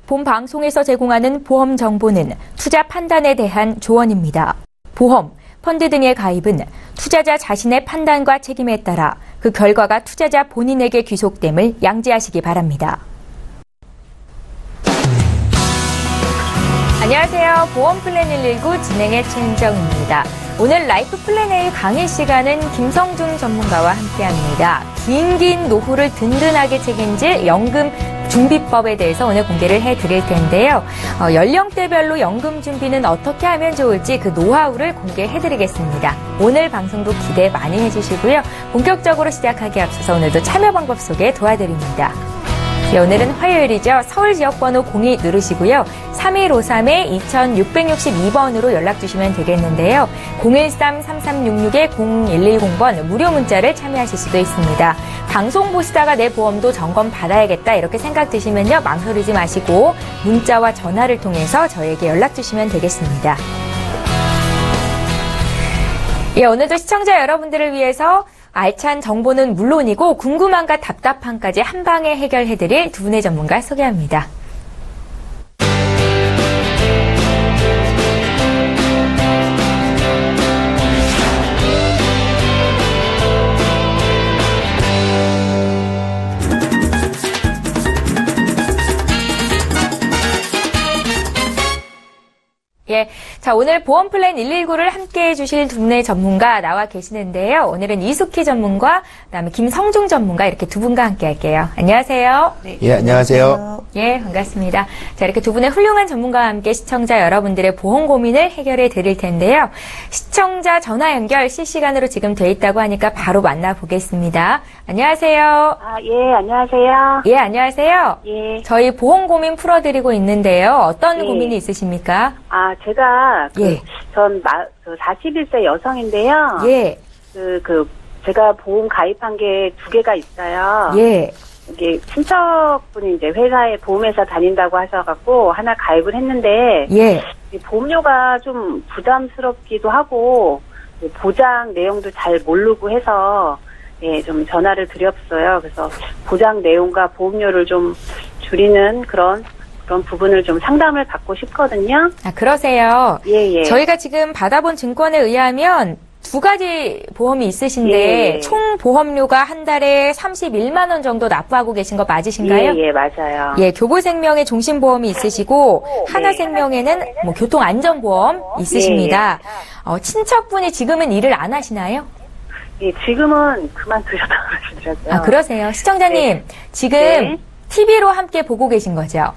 본 방송에서 제공하는 보험 정보는 투자 판단에 대한 조언입니다. 보험, 펀드 등의 가입은 투자자 자신의 판단과 책임에 따라 그 결과가 투자자 본인에게 귀속됨을 양지하시기 바랍니다. 안녕하세요. 보험플랜 119 진행의 최은정입니다. 오늘 라이프 플랜 A 강의 시간은 김성중 전문가와 함께합니다. 긴 노후를 든든하게 책임질 연금 준비법에 대해서 오늘 공개를 해드릴 텐데요. 연령대별로 연금 준비는 어떻게 하면 좋을지 그 노하우를 공개해드리겠습니다. 오늘 방송도 기대 많이 해주시고요. 본격적으로 시작하기에 앞서서 오늘도 참여 방법 소개 도와드립니다. 네, 오늘은 화요일이죠. 서울 지역번호 02 누르시고요. 3153-2662번으로 연락 주시면 되겠는데요. 013-3366-0110번 무료 문자를 참여하실 수도 있습니다. 방송 보시다가 내 보험도 점검 받아야겠다 이렇게 생각 드시면요. 망설이지 마시고 문자와 전화를 통해서 저에게 연락 주시면 되겠습니다. 예, 오늘도 시청자 여러분들을 위해서 알찬 정보는 물론이고 궁금함과 답답함까지 한 방에 해결해드릴 두 분의 전문가 소개합니다. 예, 자 오늘 보험플랜 119를 함께해 주실 두 분의 전문가 나와 계시는데요. 오늘은 이숙희 전문가, 그다음에 김성중 전문가 이렇게 두 분과 함께 할게요. 안녕하세요. 네, 예, 안녕하세요. 예, 반갑습니다. 자, 이렇게 두 분의 훌륭한 전문가와 함께 시청자 여러분들의 보험 고민을 해결해 드릴 텐데요. 시청자 전화 연결 실시간으로 지금 돼 있다고 하니까 바로 만나보겠습니다. 안녕하세요. 예, 안녕하세요. 예, 안녕하세요. 예. 저희 보험 고민 풀어드리고 있는데요. 어떤 고민이 있으십니까? 제가, 예. 전 41세 여성인데요. 예. 제가 보험 가입한 게 두 개가 있어요. 예. 이게 친척분이 이제 회사에 보험회사 다닌다고 하셔갖고 하나 가입을 했는데. 예. 이 보험료가 좀 부담스럽기도 하고, 보장 내용도 잘 모르고 해서, 예, 좀 전화를 드렸어요. 그래서 보장 내용과 보험료를 좀 줄이는 그런 부분을 좀 상담을 받고 싶거든요. 그러세요? 예. 저희가 지금 받아본 증권에 의하면 두 가지 보험이 있으신데 예. 총 보험료가 한 달에 31만 원 정도 납부하고 계신 거 맞으신가요? 예, 맞아요. 예, 교보생명에 종신보험이 있으시고 하나생명에는 뭐 교통안전보험 있으십니다. 친척분이 지금은 일을 안 하시나요? 예, 지금은 그만두셨다고 그러시더라고요. 그러세요. 시청자님, 지금 TV로 함께 보고 계신 거죠?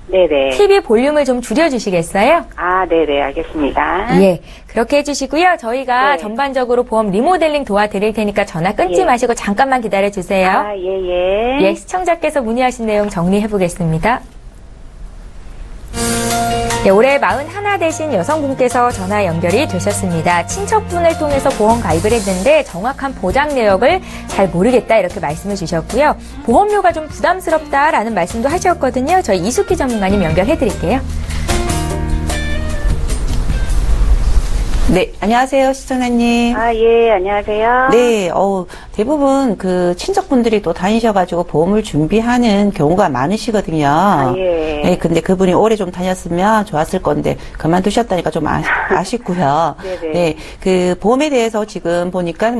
네네. TV 볼륨을 좀 줄여주시겠어요? 네네, 알겠습니다. 예, 그렇게 해주시고요. 저희가 전반적으로 보험 리모델링 도와드릴 테니까 전화 끊지 마시고 잠깐만 기다려주세요. 예, 시청자께서 문의하신 내용 정리해보겠습니다. 네, 올해 41 되신 여성분께서 전화 연결이 되셨습니다. 친척분을 통해서 보험 가입을 했는데 정확한 보장 내역을 잘 모르겠다 이렇게 말씀을 주셨고요. 보험료가 좀 부담스럽다라는 말씀도 하셨거든요. 저희 이숙희 전문가님 연결해드릴게요. 네, 안녕하세요, 시청자님. 예, 안녕하세요. 네, 대부분 친척분들이 또 다니셔가지고 보험을 준비하는 경우가 많으시거든요. 예. 네, 근데 그분이 오래 좀 다녔으면 좋았을 건데, 그만두셨다니까 좀 아쉽고요. 네네. 네, 보험에 대해서 지금 보니까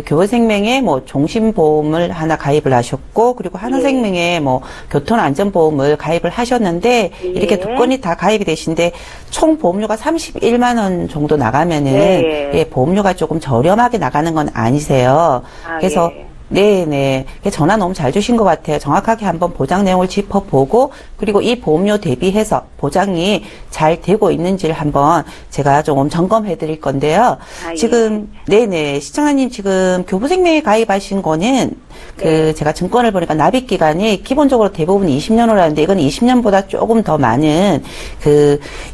교보생명에 종신보험을 하나 가입을 하셨고, 그리고 하나생명에 교통안전보험을 가입을 하셨는데, 이렇게 두 건이 다 가입이 되신데, 총 보험료가 31만 원 정도 나가면은, 보험료가 조금 저렴하게 나가는 건 아니세요. 그래서, 네네. 전화 너무 잘 주신 것 같아요. 정확하게 한번 보장 내용을 짚어보고, 그리고 이 보험료 대비해서 보장이 잘 되고 있는지를 한번 제가 조금 점검해 드릴 건데요. 지금, 네네. 시청자님 지금 교보생명에 가입하신 거는, 제가 증권을 보니까 납입 기간이 기본적으로 대부분 20년으로 하는데, 이건 20년보다 조금 더 많은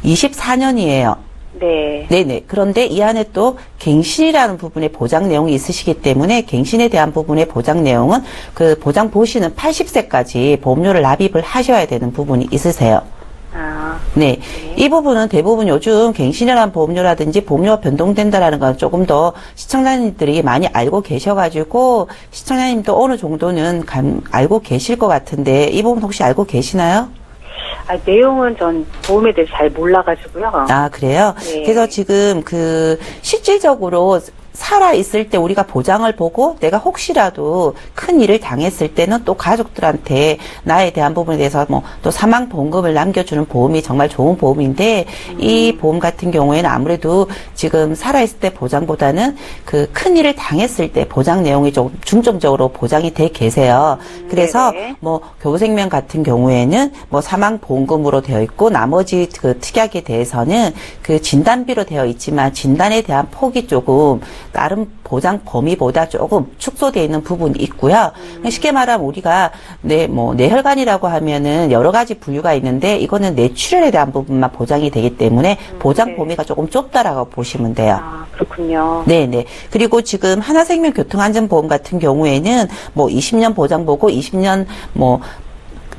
24년이에요. 네. 네네. 그런데 이 안에 또 갱신이라는 부분의 보장 내용이 있으시기 때문에 갱신에 대한 부분의 보장 내용은 보장 보시는 80세까지 보험료를 납입을 하셔야 되는 부분이 있으세요. 네. 이 부분은 대부분 요즘 갱신이라는 보험료라든지 보험료가 변동된다라는 건 조금 더 시청자님들이 많이 알고 계셔가지고 시청자님도 어느 정도는 알고 계실 것 같은데 이 부분 혹시 알고 계시나요? 내용은 전 보험에 대해서 잘 몰라가지고요. 아, 그래요? 네. 그래서 지금 실질적으로 살아있을 때 우리가 보장을 보고 내가 혹시라도 큰 일을 당했을 때는 또 가족들한테 나에 대한 부분에 대해서 또 사망보험금을 남겨주는 보험이 정말 좋은 보험인데 이 보험 같은 경우에는 아무래도 지금 살아있을 때 보장보다는 그 큰 일을 당했을 때 보장 내용이 좀 중점적으로 보장이 돼 계세요. 그래서 네네. 교생명 같은 경우에는 사망보험금으로 되어 있고 나머지 그 특약에 대해서는 그 진단비로 되어 있지만 진단에 대한 폭이 조금 다른 보장 범위보다 조금 축소되어 있는 부분이 있고요. 쉽게 말하면 우리가 뇌혈관이라고 하면은 여러 가지 분류가 있는데 이거는 뇌출혈에 대한 부분만 보장이 되기 때문에 보장 네. 범위가 조금 좁다라고 보시면 돼요. 아, 그렇군요. 네네. 그리고 지금 하나생명 교통안전보험 같은 경우에는 20년 보장 보고 20년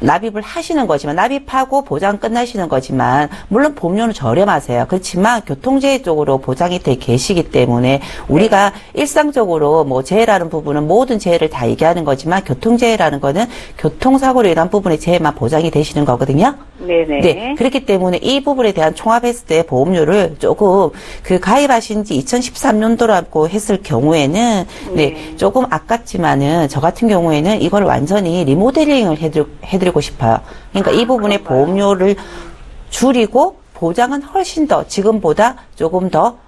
납입을 하시는 거지만 납입하고 보장 끝나시는 거지만 물론 보험료는 저렴하세요. 그렇지만 교통재해 쪽으로 보장이 돼 계시기 때문에 우리가 일상적으로 재해라는 부분은 모든 재해를 다 얘기하는 거지만 교통재해라는 거는 교통사고로 인한 부분의 재해만 보장이 되시는 거거든요. 네네. 네. 그렇기 때문에 이 부분에 대한 총합했을 때 보험료를 조금 가입하신 지 2013년도라고 했을 경우에는 조금 아깝지만은 저 같은 경우에는 이걸 완전히 리모델링을 해드리고 싶어요. 그러니까 이 부분의 보험료를 줄이고 보장은 훨씬 더 지금보다 조금 더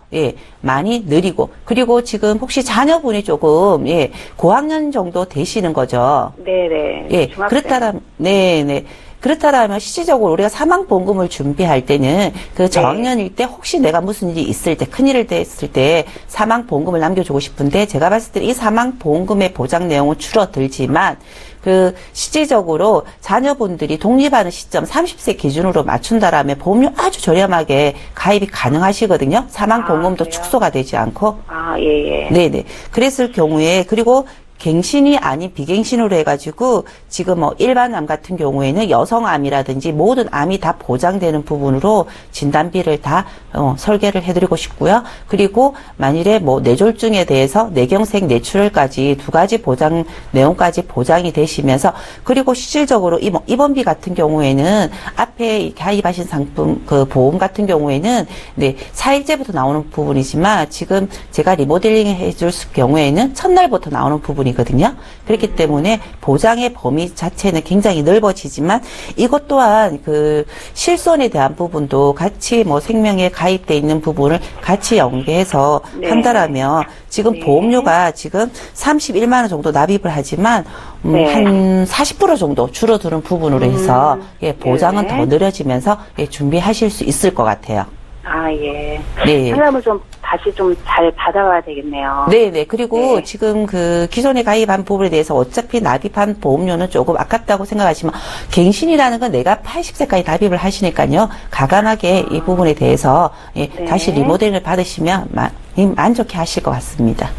많이 느리고 그리고 지금 혹시 자녀분이 조금 고학년 정도 되시는 거죠. 네네. 중학생. 그렇다라면 실질적으로 우리가 사망보험금을 준비할 때는 그 저학년일 때 혹시 내가 무슨 일이 있을 때 큰일을 했을 때 사망보험금을 남겨주고 싶은데 제가 봤을 때 이 사망보험금의 보장 내용은 줄어들지만 실질적으로 자녀분들이 독립하는 시점 30세 기준으로 맞춘다라면 보험료 아주 저렴하게 가입이 가능하시거든요. 사망보험금도 축소가 되지 않고. 예. 네네. 그랬을 경우에 그리고 갱신이 아닌 비갱신으로 해가지고 지금 일반 암 같은 경우에는 여성암이라든지 모든 암이 다 보장되는 부분으로 진단비를 다 설계를 해드리고 싶고요. 그리고 만일에 뇌졸중에 대해서 뇌경색, 뇌출혈까지 두 가지 보장 내용까지 보장이 되시면서 그리고 실질적으로 입원비 같은 경우에는 앞에 가입하신 상품 그 보험 같은 경우에는 4일째부터 나오는 부분이지만 지금 제가 리모델링 해줄 경우에는 첫날부터 나오는 부분 이거든요. 그렇기 때문에 보장의 범위 자체는 굉장히 넓어지지만 이것 또한 실손에 대한 부분도 같이 생명에 가입돼 있는 부분을 같이 연계해서 한다라면 지금 보험료가 지금 31만 원 정도 납입을 하지만 한 40% 정도 줄어드는 부분으로 해서 보장은 더 늘어지면서 준비하실 수 있을 것 같아요. 예. 네. 상담을 다시 잘 받아봐야 되겠네요. 네네. 그리고 지금 기존에 가입한 부분에 대해서 어차피 납입한 보험료는 조금 아깝다고 생각하시면 갱신이라는 건 내가 80세까지 납입을 하시니까요. 가감하게 이 부분에 대해서 다시 리모델링을 받으시면 만족해 하실 것 같습니다.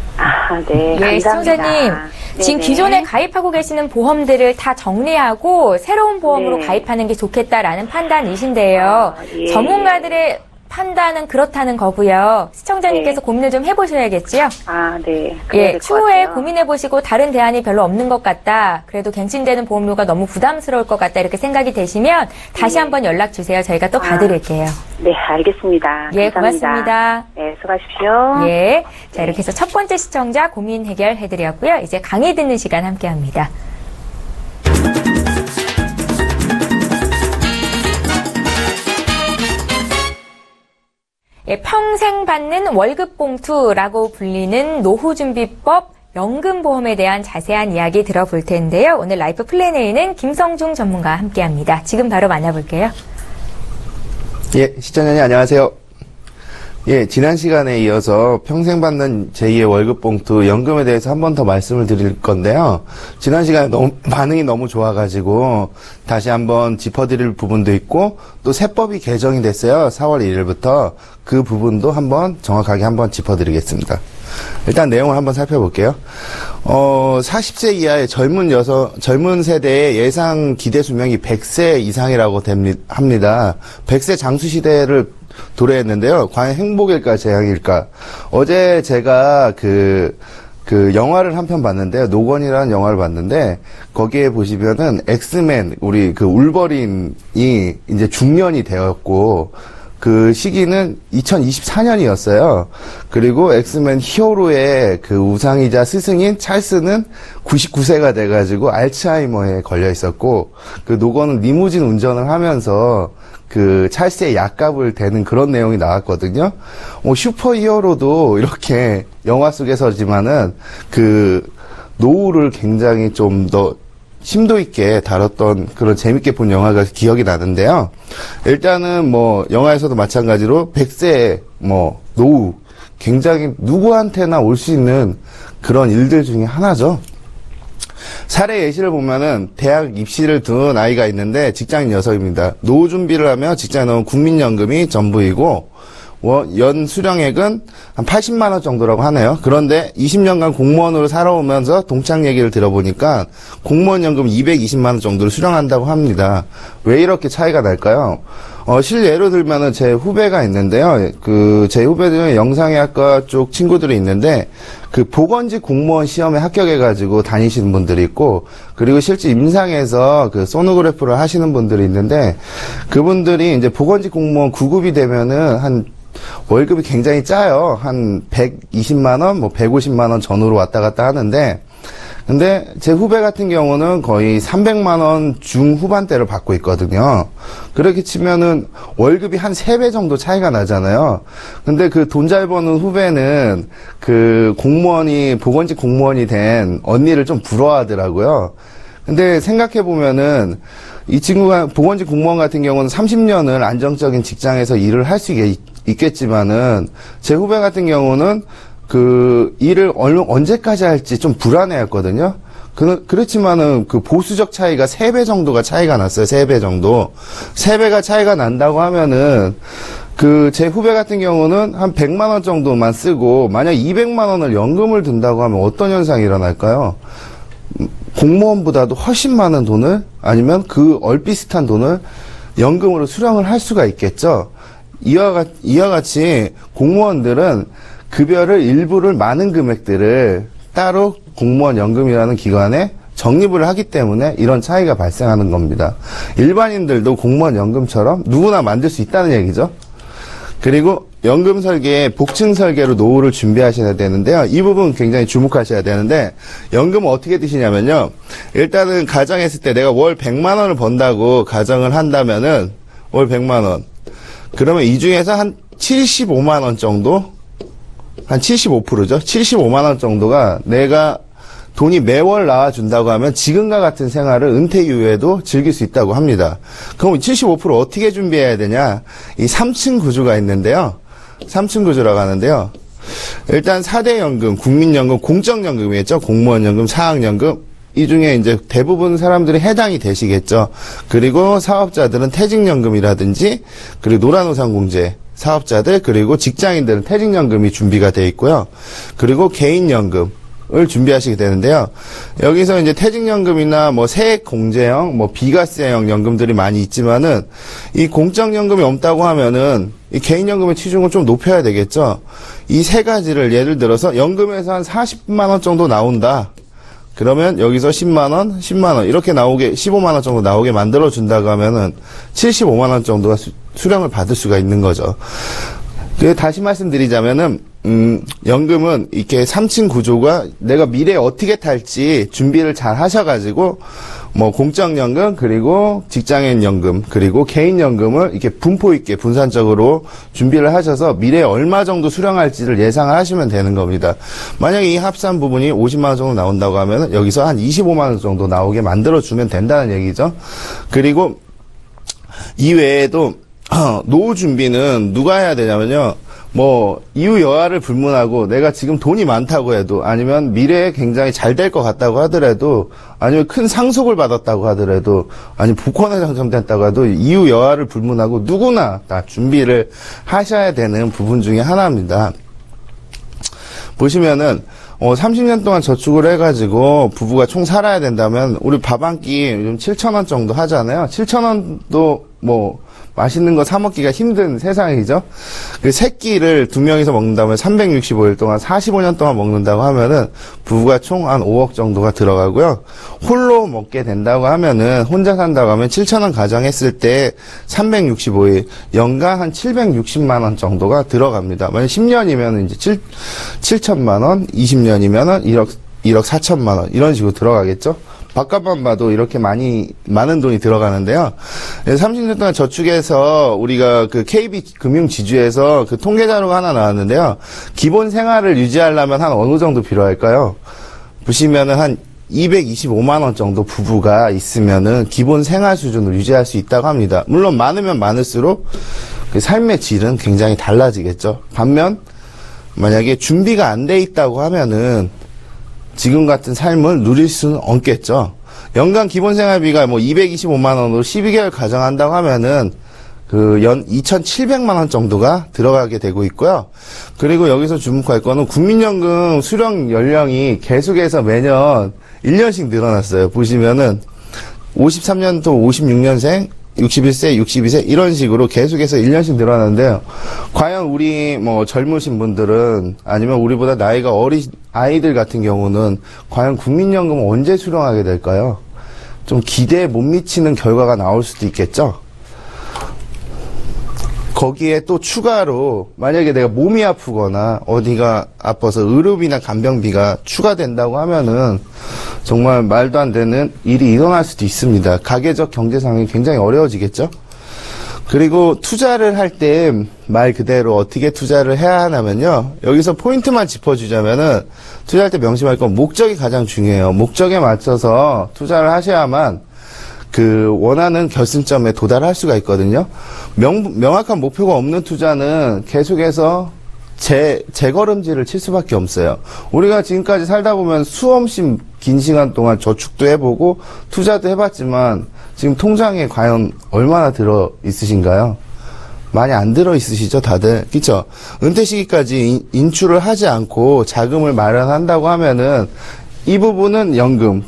네. 감사합니다. 시청자님. 지금 기존에 가입하고 계시는 보험들을 다 정리하고 새로운 보험으로 가입하는 게 좋겠다라는 판단이신데요. 전문가들의 판단은 그렇다는 거고요. 시청자님께서 고민을 좀 해보셔야겠지요? 네. 추후에 고민해보시고 다른 대안이 별로 없는 것 같다. 그래도 갱신되는 보험료가 너무 부담스러울 것 같다. 이렇게 생각이 되시면 다시 한번 연락 주세요. 저희가 또 봐드릴게요. 네, 알겠습니다. 감사합니다. 고맙습니다. 네, 수고하십시오. 자, 이렇게 해서 첫 번째 시청자 고민 해결해드렸고요. 이제 강의 듣는 시간 함께합니다. 평생 받는 월급봉투라고 불리는 노후준비법 연금보험에 대한 자세한 이야기 들어볼 텐데요. 오늘 라이프 플래너에는 김성중 전문가와 함께합니다. 지금 바로 만나볼게요. 시청자님 안녕하세요. 지난 시간에 이어서 평생 받는 제2의 월급봉투 연금에 대해서 한 번 더 말씀을 드릴 건데요. 지난 시간에 반응이 너무 좋아가지고 다시 한번 짚어드릴 부분도 있고 또 세법이 개정이 됐어요. 4월 1일부터 그 부분도 한번 정확하게 한번 짚어드리겠습니다. 일단 내용을 한번 살펴볼게요. 40세 이하의 젊은 세대의 예상 기대 수명이 100세 이상이라고 합니다. 100세 장수 시대를 도래했는데요. 과연 행복일까 재앙일까? 어제 제가 그 영화를 한 편 봤는데요. 노건이라는 영화를 봤는데 거기에 보시면은 엑스맨 우리 그 울버린이 이제 중년이 되었고 그 시기는 2024년이었어요. 그리고 엑스맨 히어로의 그 우상이자 스승인 찰스는 99세가 돼가지고 알츠하이머에 걸려 있었고 그 노건은 리무진 운전을 하면서 그 찰스의 약값을 대는 그런 내용이 나왔거든요. 슈퍼 히어로도 이렇게 영화 속에서지만은 그 노후를 굉장히 좀 더 심도 있게 다뤘던 그런 재밌게 본 영화가 기억이 나는데요. 일단은 뭐 영화에서도 마찬가지로 100세 뭐 노후 굉장히 누구한테나 올 수 있는 그런 일들 중에 하나죠. 사례 예시를 보면은 대학 입시를 둔 아이가 있는데 직장인 여성입니다. 노후 준비를 하며 직장에 넣은 국민연금이 전부이고 연 수령액은 한 80만 원 정도라고 하네요. 그런데 20년간 공무원으로 살아오면서 동창 얘기를 들어보니까 공무원 연금 220만 원 정도를 수령한다고 합니다. 왜 이렇게 차이가 날까요? 실예로 들면은 제 후배가 있는데요. 제 후배 중에 영상의학과 쪽 친구들이 있는데 그 보건직 공무원 시험에 합격해가지고 다니시는 분들이 있고 그리고 실제 임상에서 그 소노그래프를 하시는 분들이 있는데 그분들이 이제 보건직 공무원 9급이 되면은 한 월급이 굉장히 짜요. 한 120만 원, 뭐 150만 원 전후로 왔다 갔다 하는데 근데 제 후배 같은 경우는 거의 300만 원 중후반대를 받고 있거든요. 그렇게 치면은 월급이 한 3배 정도 차이가 나잖아요. 근데 그 돈 잘 버는 후배는 그 공무원이 보건직 공무원이 된 언니를 좀 부러워하더라고요. 근데 생각해 보면은 이 친구가 보건직 공무원 같은 경우는 30년을 안정적인 직장에서 일을 할 수 있겠지만은 제 후배 같은 경우는 그 일을 언제까지 할지 좀 불안해했거든요. 그렇지만은 그 보수적 차이가 3배 정도가 차이가 났어요. 3배 정도. 3배가 차이가 난다고 하면은 그 제 후배 같은 경우는 한 100만 원 정도만 쓰고 만약 200만 원을 연금을 든다고 하면 어떤 현상이 일어날까요? 공무원보다도 훨씬 많은 돈을 아니면 그 얼비슷한 돈을 연금으로 수령을 할 수가 있겠죠. 이와 같이 공무원들은 급여를 일부를 많은 금액들을 따로 공무원 연금이라는 기관에 적립을 하기 때문에 이런 차이가 발생하는 겁니다. 일반인들도 공무원 연금처럼 누구나 만들 수 있다는 얘기죠. 그리고 연금 설계, 복층 설계로 노후를 준비하셔야 되는데요. 이 부분 굉장히 주목하셔야 되는데 연금은 어떻게 드시냐면요. 일단은 가정했을 때 내가 월 100만 원을 번다고 가정을 한다면은 월 100만 원. 그러면 이 중에서 한 75만 원 정도 한 75%죠. 75만 원 정도가 내가 돈이 매월 나와준다고 하면 지금과 같은 생활을 은퇴 이후에도 즐길 수 있다고 합니다. 그럼 75% 어떻게 준비해야 되냐? 이 3층 구조가 있는데요. 3층 구조라고 하는데요. 일단 4대 연금, 국민연금, 공적연금이겠죠. 공무원연금, 사학연금. 이 중에 이제 대부분 사람들이 해당이 되시겠죠. 그리고 사업자들은 퇴직연금이라든지, 그리고 노란우산공제 사업자들, 그리고 직장인들은 퇴직연금이 준비가 되어 있고요. 그리고 개인연금. 을 준비하시게 되는데요. 여기서 이제 퇴직연금이나 뭐 세액공제형, 뭐 비과세형 연금들이 많이 있지만은 이 공적연금이 없다고 하면은 이 개인연금의 치중을 좀 높여야 되겠죠. 이 세 가지를 예를 들어서 연금에서 한 40만 원 정도 나온다. 그러면 여기서 10만 원, 10만 원 이렇게 나오게 15만 원 정도 나오게 만들어 준다고 하면은 75만 원 정도가 수령을 받을 수가 있는 거죠. 다시 말씀드리자면은 연금은 이렇게 3층 구조가 내가 미래에 어떻게 탈지 준비를 잘 하셔가지고 뭐 공적연금 그리고 직장인연금 그리고 개인연금을 이렇게 분포 있게 분산적으로 준비를 하셔서 미래에 얼마 정도 수령할지를 예상을 하시면 되는 겁니다. 만약에 이 합산 부분이 50만 원 정도 나온다고 하면 여기서 한 25만 원 정도 나오게 만들어주면 된다는 얘기죠. 그리고 이외에도 노후 준비는 누가 해야 되냐면요. 뭐 이후 여하를 불문하고 내가 지금 돈이 많다고 해도 아니면 미래에 굉장히 잘 될 것 같다고 하더라도 아니면 큰 상속을 받았다고 하더라도 아니면 복권에 당첨됐다고 해도 이후 여하를 불문하고 누구나 다 준비를 하셔야 되는 부분 중에 하나입니다. 보시면은 30년 동안 저축을 해가지고 부부가 총 살아야 된다면 우리 밥 한 끼 요즘 7,000원 정도 하잖아요. 7,000원도 뭐 맛있는 거 사 먹기가 힘든 세상이죠. 그 새끼를 2명이서 먹는다면 365일 동안 45년 동안 먹는다고 하면은 부부가 총 한 5억 정도가 들어가고요. 홀로 먹게 된다고 하면은 혼자 산다고 하면 7,000원 가정했을 때 365일 연간 한 760만 원 정도가 들어갑니다. 만약 10년이면 이제 7천만 원, 20년이면은 1억 4천만 원 이런 식으로 들어가겠죠. 바깥만 봐도 이렇게 많은 돈이 들어가는데요. 30년 동안 저축해서 우리가 그 KB 금융지주에서 그 통계 자료가 하나 나왔는데요. 기본 생활을 유지하려면 한 어느 정도 필요할까요? 보시면은 한 225만 원 정도 부부가 있으면은 기본 생활 수준을 유지할 수 있다고 합니다. 물론 많으면 많을수록 그 삶의 질은 굉장히 달라지겠죠. 반면 만약에 준비가 안 돼 있다고 하면은 지금 같은 삶을 누릴 수는 없겠죠. 연간 기본 생활비가 뭐 225만 원으로 12개월 가정한다고 하면은 그 연 2,700만 원 정도가 들어가게 되고 있고요. 그리고 여기서 주목할 거는 국민연금 수령 연령이 계속해서 매년 1년씩 늘어났어요. 보시면은 53년도 56년생 61세, 62세 이런 식으로 계속해서 1년씩 늘어나는데요. 과연 우리 뭐 젊으신 분들은 아니면 우리보다 나이가 어린 아이들 같은 경우는 과연 국민연금을 언제 수령하게 될까요? 좀 기대에 못 미치는 결과가 나올 수도 있겠죠. 거기에 또 추가로 만약에 내가 몸이 아프거나 어디가 아파서 의료비나 간병비가 추가된다고 하면은 정말 말도 안 되는 일이 일어날 수도 있습니다. 가계적 경제 상황이 굉장히 어려워지겠죠. 그리고 투자를 할 때 말 그대로 어떻게 투자를 해야 하냐면요. 여기서 포인트만 짚어주자면은 투자할 때 명심할 건 목적이 가장 중요해요. 목적에 맞춰서 투자를 하셔야만 그 원하는 결승점에 도달할 수가 있거든요. 명확한 목표가 없는 투자는 계속해서 재걸음질을 칠 수밖에 없어요. 우리가 지금까지 살다 보면 수없이 긴 시간 동안 저축도 해보고 투자도 해봤지만 지금 통장에 과연 얼마나 들어 있으신가요? 많이 안 들어 있으시죠, 다들? 그쵸? 은퇴 시기까지 인출을 하지 않고 자금을 마련한다고 하면은 이 부분은 연금.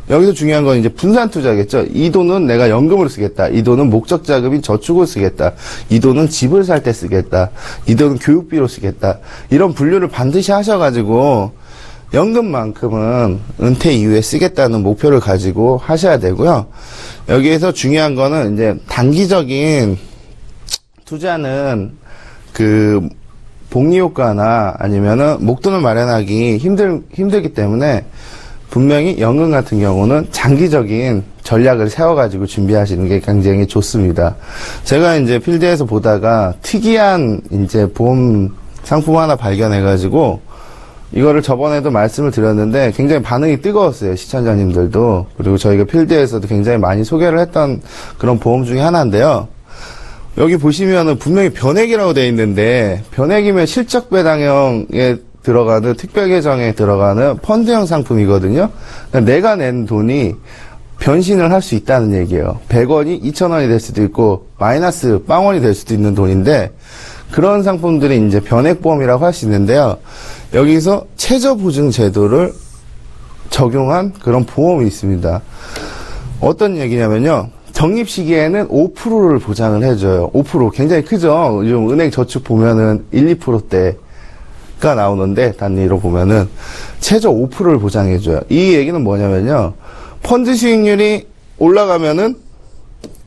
여기서 중요한 건 이제 분산 투자겠죠. 이 돈은 내가 연금으로 쓰겠다. 이 돈은 목적 자금인 저축으로 쓰겠다. 이 돈은 집을 살 때 쓰겠다. 이 돈은 교육비로 쓰겠다. 이런 분류를 반드시 하셔가지고 연금만큼은 은퇴 이후에 쓰겠다는 목표를 가지고 하셔야 되고요. 여기에서 중요한 거는 이제 단기적인 투자는 그 복리 효과나 아니면은 목돈을 마련하기 힘들기 때문에 분명히 연금 같은 경우는 장기적인 전략을 세워가지고 준비하시는 게 굉장히 좋습니다. 제가 이제 필드에서 보다가 특이한 이제 보험 상품 하나 발견해가지고 이거를 저번에도 말씀을 드렸는데 굉장히 반응이 뜨거웠어요. 시청자님들도. 그리고 저희가 필드에서도 굉장히 많이 소개를 했던 그런 보험 중에 하나인데요. 여기 보시면은 분명히 변액이라고 되어 있는데 변액이면 실적 배당형에 들어가는 특별계정에 들어가는 펀드형 상품이거든요. 그러니까 내가 낸 돈이 변신을 할 수 있다는 얘기예요. 100원이 2,000원이 될 수도 있고 마이너스 빵원이 될 수도 있는 돈인데 그런 상품들이 이제 변액보험이라고 할 수 있는데요. 여기서 최저보증 제도를 적용한 그런 보험이 있습니다. 어떤 얘기냐면요. 적립 시기에는 5%를 보장을 해줘요. 5% 굉장히 크죠. 요즘 은행 저축 보면은 1, 2%대가 나오는데 단위로 보면은 최저 5%를 보장해줘요. 이 얘기는 뭐냐면요. 펀드 수익률이 올라가면은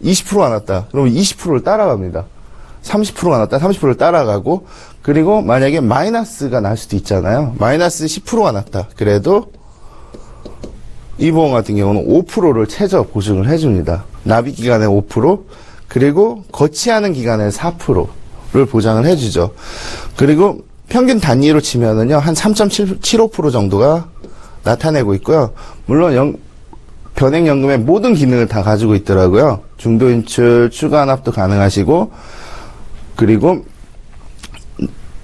20%가 났다. 그러면 20%를 따라갑니다. 30%가 났다. 30%를 따라가고 그리고 만약에 마이너스가 날 수도 있잖아요. 마이너스 10%가 났다. 그래도 이 보험 같은 경우는 5%를 최저 보증을 해줍니다. 납입 기간에 5% 그리고 거치하는 기간에 4%를 보장을 해주죠. 그리고 평균 단위로 치면은요 한 3.75% 정도가 나타내고 있고요. 물론 변액연금의 모든 기능을 다 가지고 있더라고요. 중도 인출, 추가 환납도 가능하시고 그리고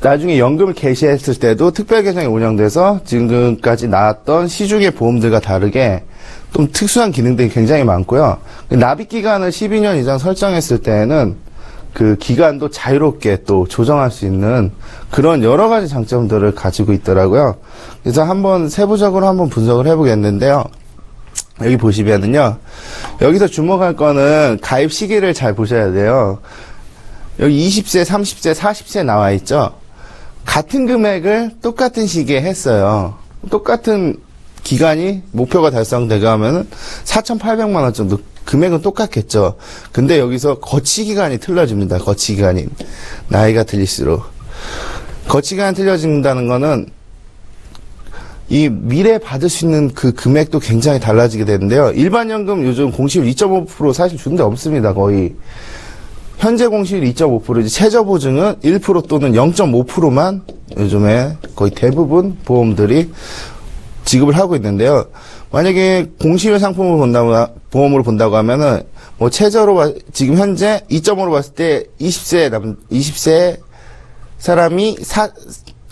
나중에 연금을 개시했을 때도 특별계정이 운영돼서 지금까지 나왔던 시중의 보험들과 다르게 좀 특수한 기능들이 굉장히 많고요. 납입기간을 12년 이상 설정했을 때에는 그 기간도 자유롭게 또 조정할 수 있는 그런 여러 가지 장점들을 가지고 있더라고요. 그래서 한번 세부적으로 한번 분석을 해보겠는데요. 여기 보시면은요. 여기서 주목할 거는 가입 시기를 잘 보셔야 돼요. 여기 20세, 30세, 40세 나와 있죠. 같은 금액을 똑같은 시기에 했어요. 똑같은 기간이 목표가 달성되고 하면은 4,800만 원 정도 금액은 똑같겠죠. 근데 여기서 거치 기간이 틀려집니다. 거치 기간이. 나이가 틀릴수록. 거치 기간이 틀려진다는 거는 이 미래에 받을 수 있는 그 금액도 굉장히 달라지게 되는데요. 일반 연금 요즘 공시율 2.5% 사실 주는 데 없습니다. 거의. 현재 공시율 2.5%, 이제 최저 보증은 1% 또는 0.5%만 요즘에 거의 대부분 보험들이 지급을 하고 있는데요. 만약에 공시율 상품을 보험으로 본다고 하면은, 뭐, 최저로, 지금 현재 2.5로 봤을 때 20세 사람이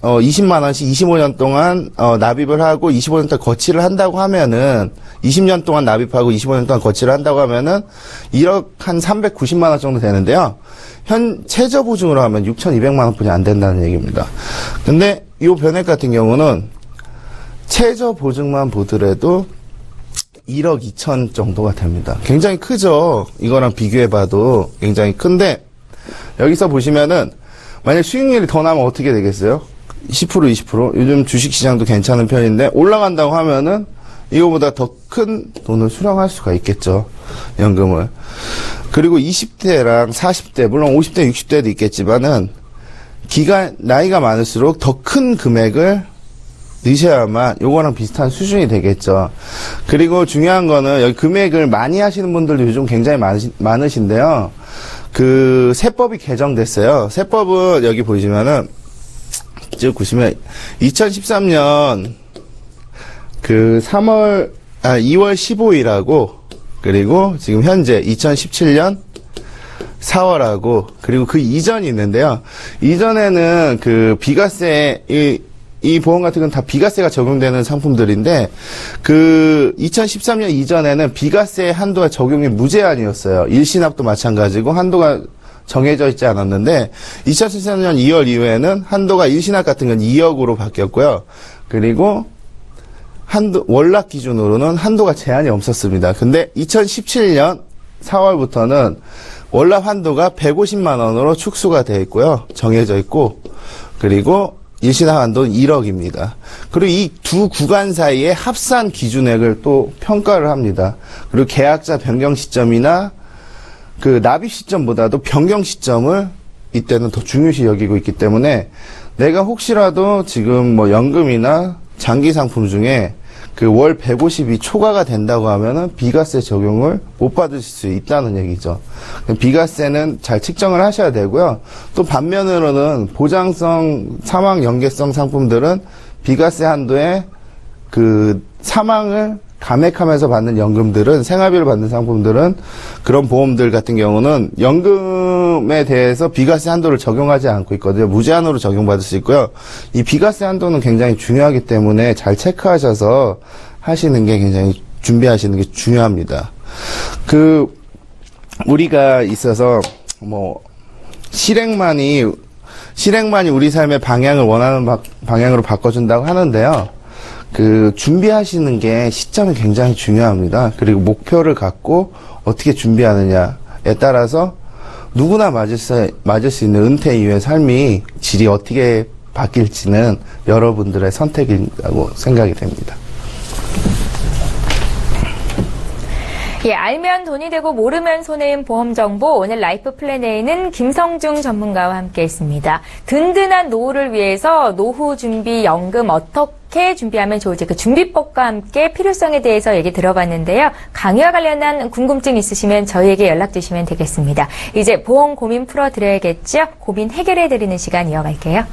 20만원씩 25년 동안, 납입을 하고 25년 동안 거치를 한다고 하면은, 20년 동안 납입하고 25년 동안 거치를 한다고 하면은, 1억 한 390만원 정도 되는데요. 최저 보증으로 하면 6,200만원 뿐이 안 된다는 얘기입니다. 근데, 이 변액 같은 경우는, 최저 보증만 보더라도 1억 2천 정도가 됩니다. 굉장히 크죠? 이거랑 비교해봐도 굉장히 큰데, 여기서 보시면은, 만약 수익률이 더 나면 어떻게 되겠어요? 10%, 20%? 요즘 주식시장도 괜찮은 편인데, 올라간다고 하면은, 이거보다 더 큰 돈을 수령할 수가 있겠죠. 연금을. 그리고 20대랑 40대, 물론 50대, 60대도 있겠지만은, 나이가 많을수록 더 큰 금액을 넣으셔야만 요거랑 비슷한 수준이 되겠죠. 그리고 중요한 거는 여기 금액을 많이 하시는 분들도 요즘 굉장히 많으신데요. 그 세법이 개정됐어요. 세법은 여기 보시면은 쭉 보시면 2013년 그 2월 15일하고 그리고 지금 현재 2017년 4월하고 그리고 그 이전이 있는데요. 이전에는 그 비과세 이 보험 같은 건 다 비과세가 적용되는 상품들인데, 그, 2013년 이전에는 비과세 한도가 적용이 무제한이었어요. 일시납도 마찬가지고 한도가 정해져 있지 않았는데, 2013년 2월 이후에는 한도가 일시납 같은 건 2억으로 바뀌었고요. 그리고 월납 기준으로는 한도가 제한이 없었습니다. 근데 2017년 4월부터는 월납 한도가 150만원으로 축소가 되어 있고요. 정해져 있고, 그리고 일시납 한도는 1억입니다. 그리고 이 두 구간 사이에 합산 기준액을 또 평가를 합니다. 그리고 계약자 변경 시점이나 그 납입 시점보다도 변경 시점을 이때는 더 중요시 여기고 있기 때문에 내가 혹시라도 지금 뭐 연금이나 장기 상품 중에 그 월 150이 초과가 된다고 하면은 비과세 적용을 못 받으실 수 있다는 얘기죠. 비과세는 잘 측정을 하셔야 되고요. 또 반면으로는 보장성, 사망 연계성 상품들은 비과세 한도에 그 사망을 감액하면서 받는 연금들은, 생활비를 받는 상품들은, 그런 보험들 같은 경우는 연금에 대해서 비과세 한도를 적용하지 않고 있거든요. 무제한으로 적용받을 수 있고요. 이 비과세 한도는 굉장히 중요하기 때문에 잘 체크하셔서 하시는 게 굉장히 준비하시는 게 중요합니다. 우리가 있어서 뭐 실행만이 우리 삶의 방향을 원하는 방향으로 바꿔준다고 하는데요. 준비하시는 게 시점이 굉장히 중요합니다. 그리고 목표를 갖고 어떻게 준비하느냐에 따라서 누구나 맞을 수 있는 은퇴 이후의 삶이 질이 어떻게 바뀔지는 여러분들의 선택이라고 생각이 됩니다. 예, 알면 돈이 되고 모르면 손해인 보험 정보, 오늘 라이프 플랜에는 김성중 전문가와 함께 했습니다. 든든한 노후를 위해서 노후 준비 연금 어떻게 준비하면 좋을지 그 준비법과 함께 필요성에 대해서 얘기 들어봤는데요. 강의와 관련한 궁금증 있으시면 저희에게 연락 주시면 되겠습니다. 이제 보험 고민 풀어드려야겠죠? 고민 해결해드리는 시간 이어갈게요.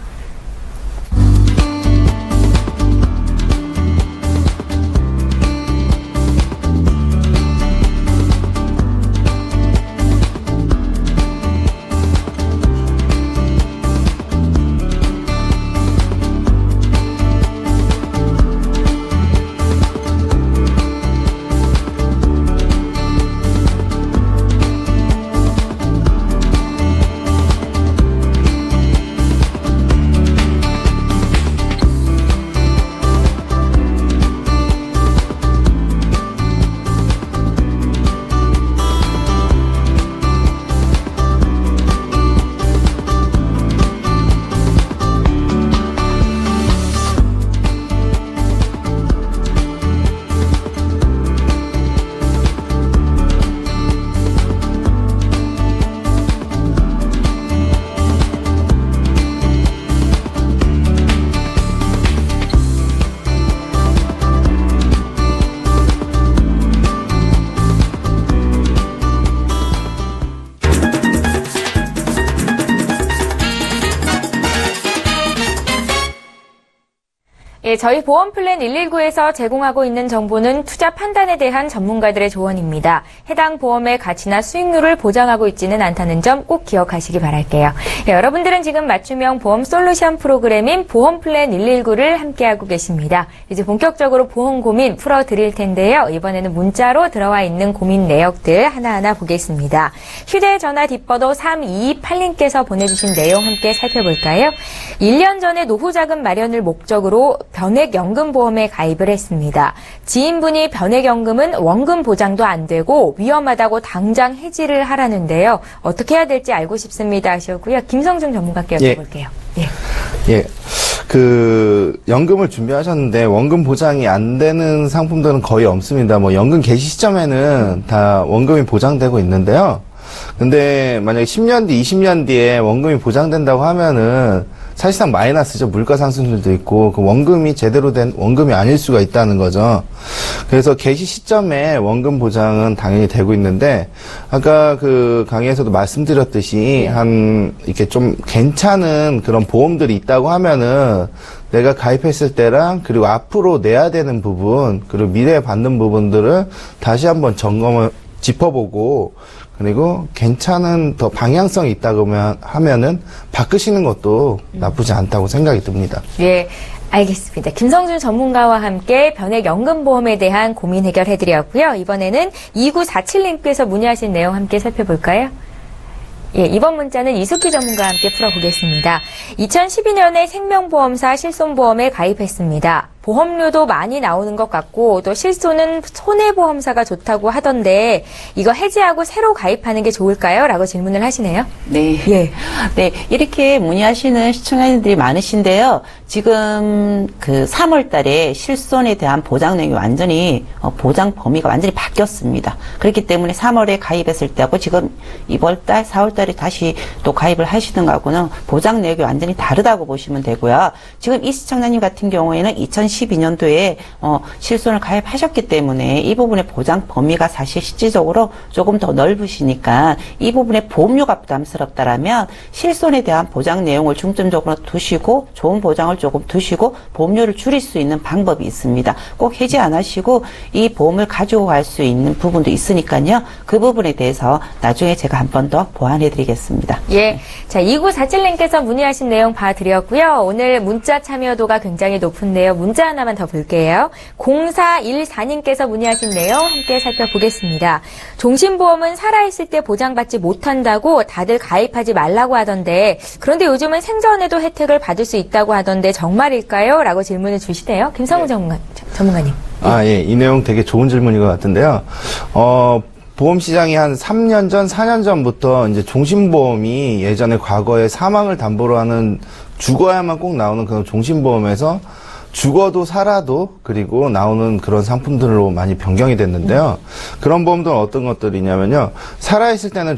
예, 저희 보험플랜 119에서 제공하고 있는 정보는 투자 판단에 대한 전문가들의 조언입니다. 해당 보험의 가치나 수익률을 보장하고 있지는 않다는 점 꼭 기억하시기 바랄게요. 예, 여러분들은 지금 맞춤형 보험 솔루션 프로그램인 보험플랜 119를 함께하고 계십니다. 이제 본격적으로 보험 고민 풀어드릴 텐데요. 이번에는 문자로 들어와 있는 고민 내역들 하나하나 보겠습니다. 휴대전화 뒷번호 3228님께서 보내주신 내용 함께 살펴볼까요? 1년 전에 노후자금 마련을 목적으로 변액연금보험에 가입을 했습니다. 지인분이 변액연금은 원금 보장도 안 되고 위험하다고 당장 해지를 하라는데요. 어떻게 해야 될지 알고 싶습니다 하셨고요. 김성중 전문가께 여쭤볼게요. 예. 연금을 준비하셨는데 원금 보장이 안 되는 상품들은 거의 없습니다. 뭐 연금 개시 시점에는 다 원금이 보장되고 있는데요. 근데 만약에 10년 뒤, 20년 뒤에 원금이 보장된다고 하면은 사실상 마이너스죠. 물가 상승률도 있고 그 원금이 제대로 된 원금이 아닐 수가 있다는 거죠. 그래서 개시 시점에 원금 보장은 당연히 되고 있는데 아까 그 강의에서도 말씀드렸듯이 이렇게 좀 괜찮은 그런 보험들이 있다고 하면은 내가 가입했을 때랑 그리고 앞으로 내야 되는 부분 그리고 미래에 받는 부분들을 다시 한번 짚어보고 그리고 괜찮은 더 방향성이 있다고 하면은 바꾸시는 것도 나쁘지 않다고 생각이 듭니다. 예, 알겠습니다. 김성준 전문가와 함께 변액연금보험에 대한 고민 해결해드렸고요. 이번에는 2947님께서 문의하신 내용 함께 살펴볼까요? 예, 이번 문자는 이숙희 전문가와 함께 풀어보겠습니다. 2012년에 생명보험사 실손보험에 가입했습니다. 보험료도 많이 나오는 것 같고 또 실손은 손해보험사가 좋다고 하던데 이거 해지하고 새로 가입하는 게 좋을까요? 라고 질문을 하시네요. 네. 예. 네. 이렇게 문의하시는 시청자님들이 많으신데요. 지금 그 3월 달에 실손에 대한 보장 내용이 완전히 보장 범위가 완전히 바뀌었습니다. 그렇기 때문에 3월에 가입했을 때하고 지금 이번 달, 4월 달에 다시 또 가입을 하시는 거하고는 보장 내역이 완전히 다르다고 보시면 되고요. 지금 이 시청자님 같은 경우에는 2012년도에 실손을 가입하셨기 때문에 이 부분의 보장 범위가 사실 실질적으로 조금 더 넓으시니까 이 부분의 보험료가 부담스럽다라면 실손에 대한 보장 내용을 중점적으로 두시고 좋은 보장을 조금 두시고 보험료를 줄일 수 있는 방법이 있습니다. 꼭 해지 안 하시고 이 보험을 가지고 갈 수 있는 부분도 있으니까요. 그 부분에 대해서 나중에 제가 한 번 더 보완해 드리겠습니다. 예. 자, 2947님께서 문의하신 내용 봐드렸고요. 오늘 문자 참여도가 굉장히 높은데요. 문자 하나만 더 볼게요. 0414님께서 문의하신 내용 함께 살펴보겠습니다. 종신보험은 살아있을 때 보장받지 못한다고 다들 가입하지 말라고 하던데 그런데 요즘은 생전에도 혜택을 받을 수 있다고 하던데 정말일까요? 라고 질문을 주시네요. 김성우 전문가님. 예. 이 내용 되게 좋은 질문인 것 같은데요. 보험 시장이 한 3년 전, 4년 전부터 이제 종신보험이 예전에 과거에 사망을 담보로 하는 죽어야만 꼭 나오는 그런 종신보험에서 죽어도 살아도 그리고 나오는 그런 상품들로 많이 변경이 됐는데요. 그런 보험들은 어떤 것들이냐면요. 살아있을 때는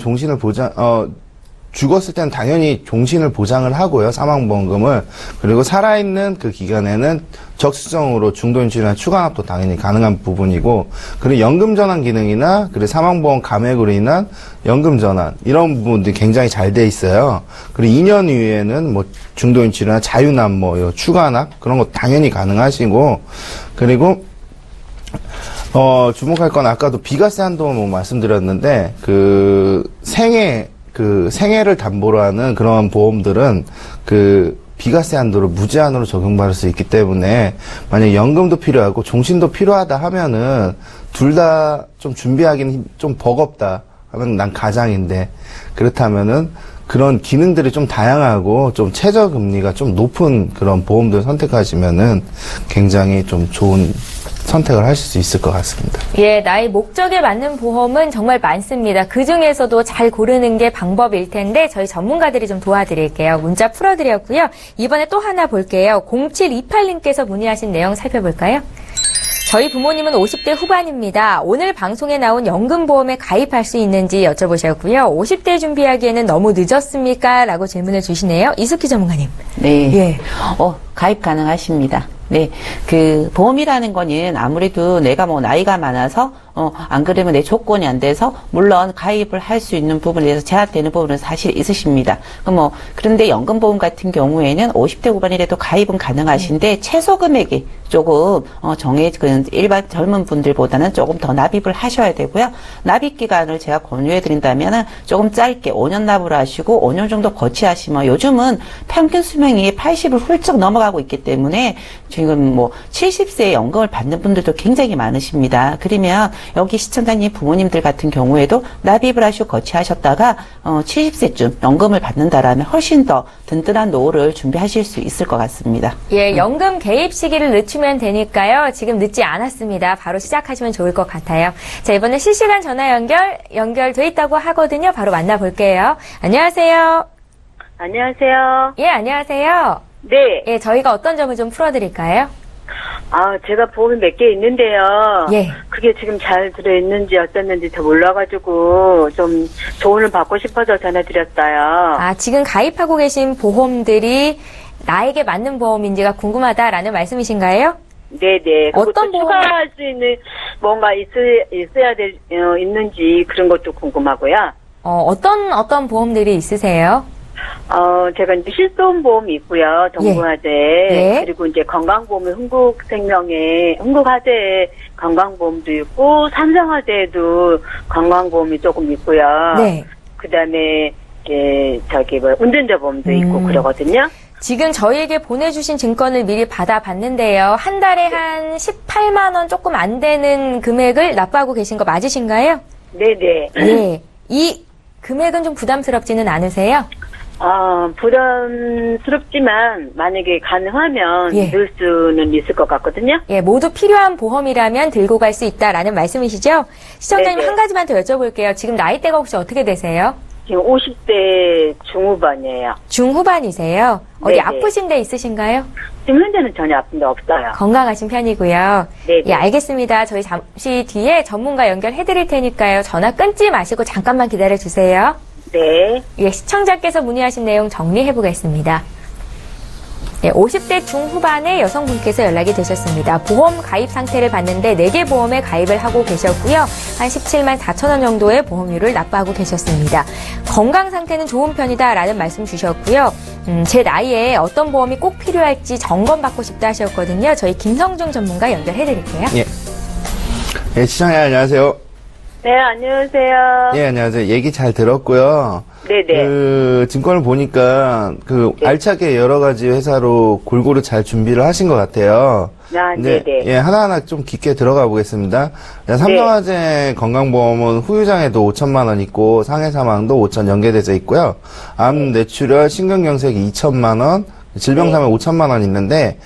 죽었을 때는 당연히 종신을 보장을 하고요. 사망보험금을. 그리고 살아있는 그 기간에는 적수정으로 중도인출이나 추가납도 당연히 가능한 부분이고, 그리고 연금전환 기능이나, 그리고 사망보험 감액으로 인한 연금전환, 이런 부분들이 굉장히 잘 돼 있어요. 그리고 2년 이후에는 뭐 중도인출이나 자유납, 뭐 추가납, 그런 거 당연히 가능하시고, 그리고 주목할 건 아까도 비과세 한도 뭐 말씀드렸는데, 생애를 담보로 하는 그런 보험들은 비과세 한도를 무제한으로 적용받을 수 있기 때문에 만약 연금도 필요하고 종신도 필요하다 하면은 둘 다 좀 준비하기는 좀 버겁다 하면 난 가장인데 그렇다면은 그런 기능들이 좀 다양하고 좀 최저금리가 좀 높은 그런 보험들 선택하시면은 굉장히 좀 좋은 선택을 하실 수 있을 것 같습니다. 예, 나의 목적에 맞는 보험은 정말 많습니다. 그 중에서도 잘 고르는 게 방법일 텐데 저희 전문가들이 좀 도와드릴게요. 문자 풀어드렸고요. 이번에 또 하나 볼게요. 0728님께서 문의하신 내용 살펴볼까요? 저희 부모님은 50대 후반입니다. 오늘 방송에 나온 연금보험에 가입할 수 있는지 여쭤보셨고요. 50대 준비하기에는 너무 늦었습니까? 라고 질문을 주시네요. 이숙희 전문가님. 네. 예. 가입 가능하십니다. 네. 보험이라는 거는 아무래도 내가 뭐 나이가 많아서 안 그러면 내 조건이 안 돼서 물론 가입을 할 수 있는 부분에 대해서 제한되는 부분은 사실 있으십니다. 그런데 연금보험 같은 경우에는 50대 후반이라도 가입은 가능하신데 최소 금액이 조금 일반 젊은 분들보다는 조금 더 납입을 하셔야 되고요. 납입 기간을 제가 권유해 드린다면은 조금 짧게 5년 납을 하시고 5년 정도 거치하시면 요즘은 평균 수명이 80을 훌쩍 넘어가고 있기 때문에 지금 70세에 연금을 받는 분들도 굉장히 많으십니다. 그러면 여기 시청자님 부모님들 같은 경우에도 납입을 하시고 거치하셨다가 70세쯤 연금을 받는다라면 훨씬 더 든든한 노후를 준비하실 수 있을 것 같습니다. 예, 연금 개입 시기를 늦추면 되니까요. 지금 늦지 않았습니다. 바로 시작하시면 좋을 것 같아요. 자, 이번에 실시간 전화 연결돼 있다고 하거든요. 바로 만나볼게요. 안녕하세요. 안녕하세요. 예, 안녕하세요. 네. 예, 저희가 어떤 점을 좀 풀어드릴까요? 제가 보험이 몇 개 있는데요. 예. 그게 지금 잘 들어있는지 어땠는지 더 몰라가지고 좀 조언을 받고 싶어서 전화드렸어요. 지금 가입하고 계신 보험들이 나에게 맞는 보험인지가 궁금하다라는 말씀이신가요? 네네. 어떤 보험? 추가할 수 있는 뭔가 있는지 그런 것도 궁금하고요. 어떤 보험들이 있으세요? 제가 이제 실손보험이 있고요. 동부화재. 예. 그리고 이제 건강보험은 흥국화재 건강보험도 있고, 삼성화재에도 건강보험이 조금 있고요. 네. 그 다음에, 운전자 보험도 있고 그러거든요. 지금 저희에게 보내주신 증권을 미리 받아봤는데요. 한 달에 한 18만 원 조금 안 되는 금액을 납부하고 계신 거 맞으신가요? 네네. 예. 이 금액은 좀 부담스럽지는 않으세요? 부담스럽지만 만약에 가능하면 예. 넣을 수는 있을 것 같거든요. 예, 모두 필요한 보험이라면 들고 갈 수 있다라는 말씀이시죠? 시청자님 네네. 한 가지만 더 여쭤볼게요. 지금 나이대가 혹시 어떻게 되세요? 지금 50대 중후반이에요. 중후반이세요? 어디 네네. 아프신 데 있으신가요? 지금 현재는 전혀 아픈 데 없어요. 건강하신 편이고요. 네네. 예, 알겠습니다. 저희 잠시 뒤에 전문가 연결해드릴 테니까요. 전화 끊지 마시고 잠깐만 기다려주세요. 네. 예, 시청자께서 문의하신 내용 정리해보겠습니다. 네, 50대 중후반의 여성분께서 연락이 되셨습니다. 보험 가입 상태를 봤는데 4개 보험에 가입을 하고 계셨고요. 한 17만 4천 원 정도의 보험료를 납부하고 계셨습니다. 건강 상태는 좋은 편이다라는 말씀 주셨고요. 제 나이에 어떤 보험이 꼭 필요할지 점검받고 싶다 하셨거든요. 저희 김성중 전문가 연결해드릴게요. 예. 예, 시청자 안녕하세요. 네, 안녕하세요. 예, 안녕하세요. 얘기 잘 들었고요. 네네. 증권을 보니까, 네. 알차게 여러 가지 회사로 골고루 잘 준비를 하신 것 같아요. 네네. 예, 하나하나 좀 깊게 들어가 보겠습니다. 삼성화재 건강보험은 후유장애도 5천만 원 있고, 상해 사망도 5천 연계돼서 있고요. 암 뇌출혈, 심근경색이 2천만 원, 질병 사망 5천만 원 있는데,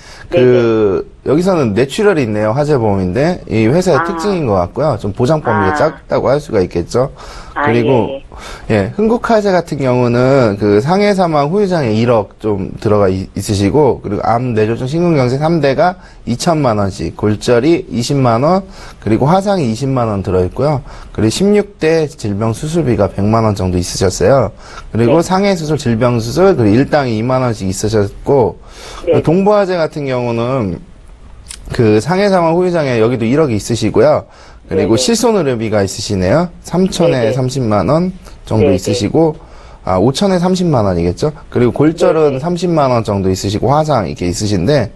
여기서는 뇌출혈이 있네요. 화재보험인데, 이 회사의 특징인 것 같고요. 좀 보장 범위가 작다고 할 수가 있겠죠. 그리고, 예, 흥국화재 같은 경우는 상해 사망 후유장애 1억 좀 들어가 있으시고, 그리고 암, 뇌졸중, 심근경색 3대가 2천만 원씩, 골절이 20만 원, 그리고 화상이 20만 원 들어있고요. 그리고 16대 질병 수술비가 100만 원 정도 있으셨어요. 그리고 상해 수술, 질병 수술, 그리고 일당이 2만 원씩 있으셨고, 동부화재 같은 경우는 상해 사망 후유장애 여기도 1억이 있으시고요. 그리고 실손의료비가 있으시네요. 3천에 30만 원 정도 있으시고, 5천에 30만 원이겠죠. 그리고 골절은 30만 원 정도 있으시고, 화상 이렇게 있으신데,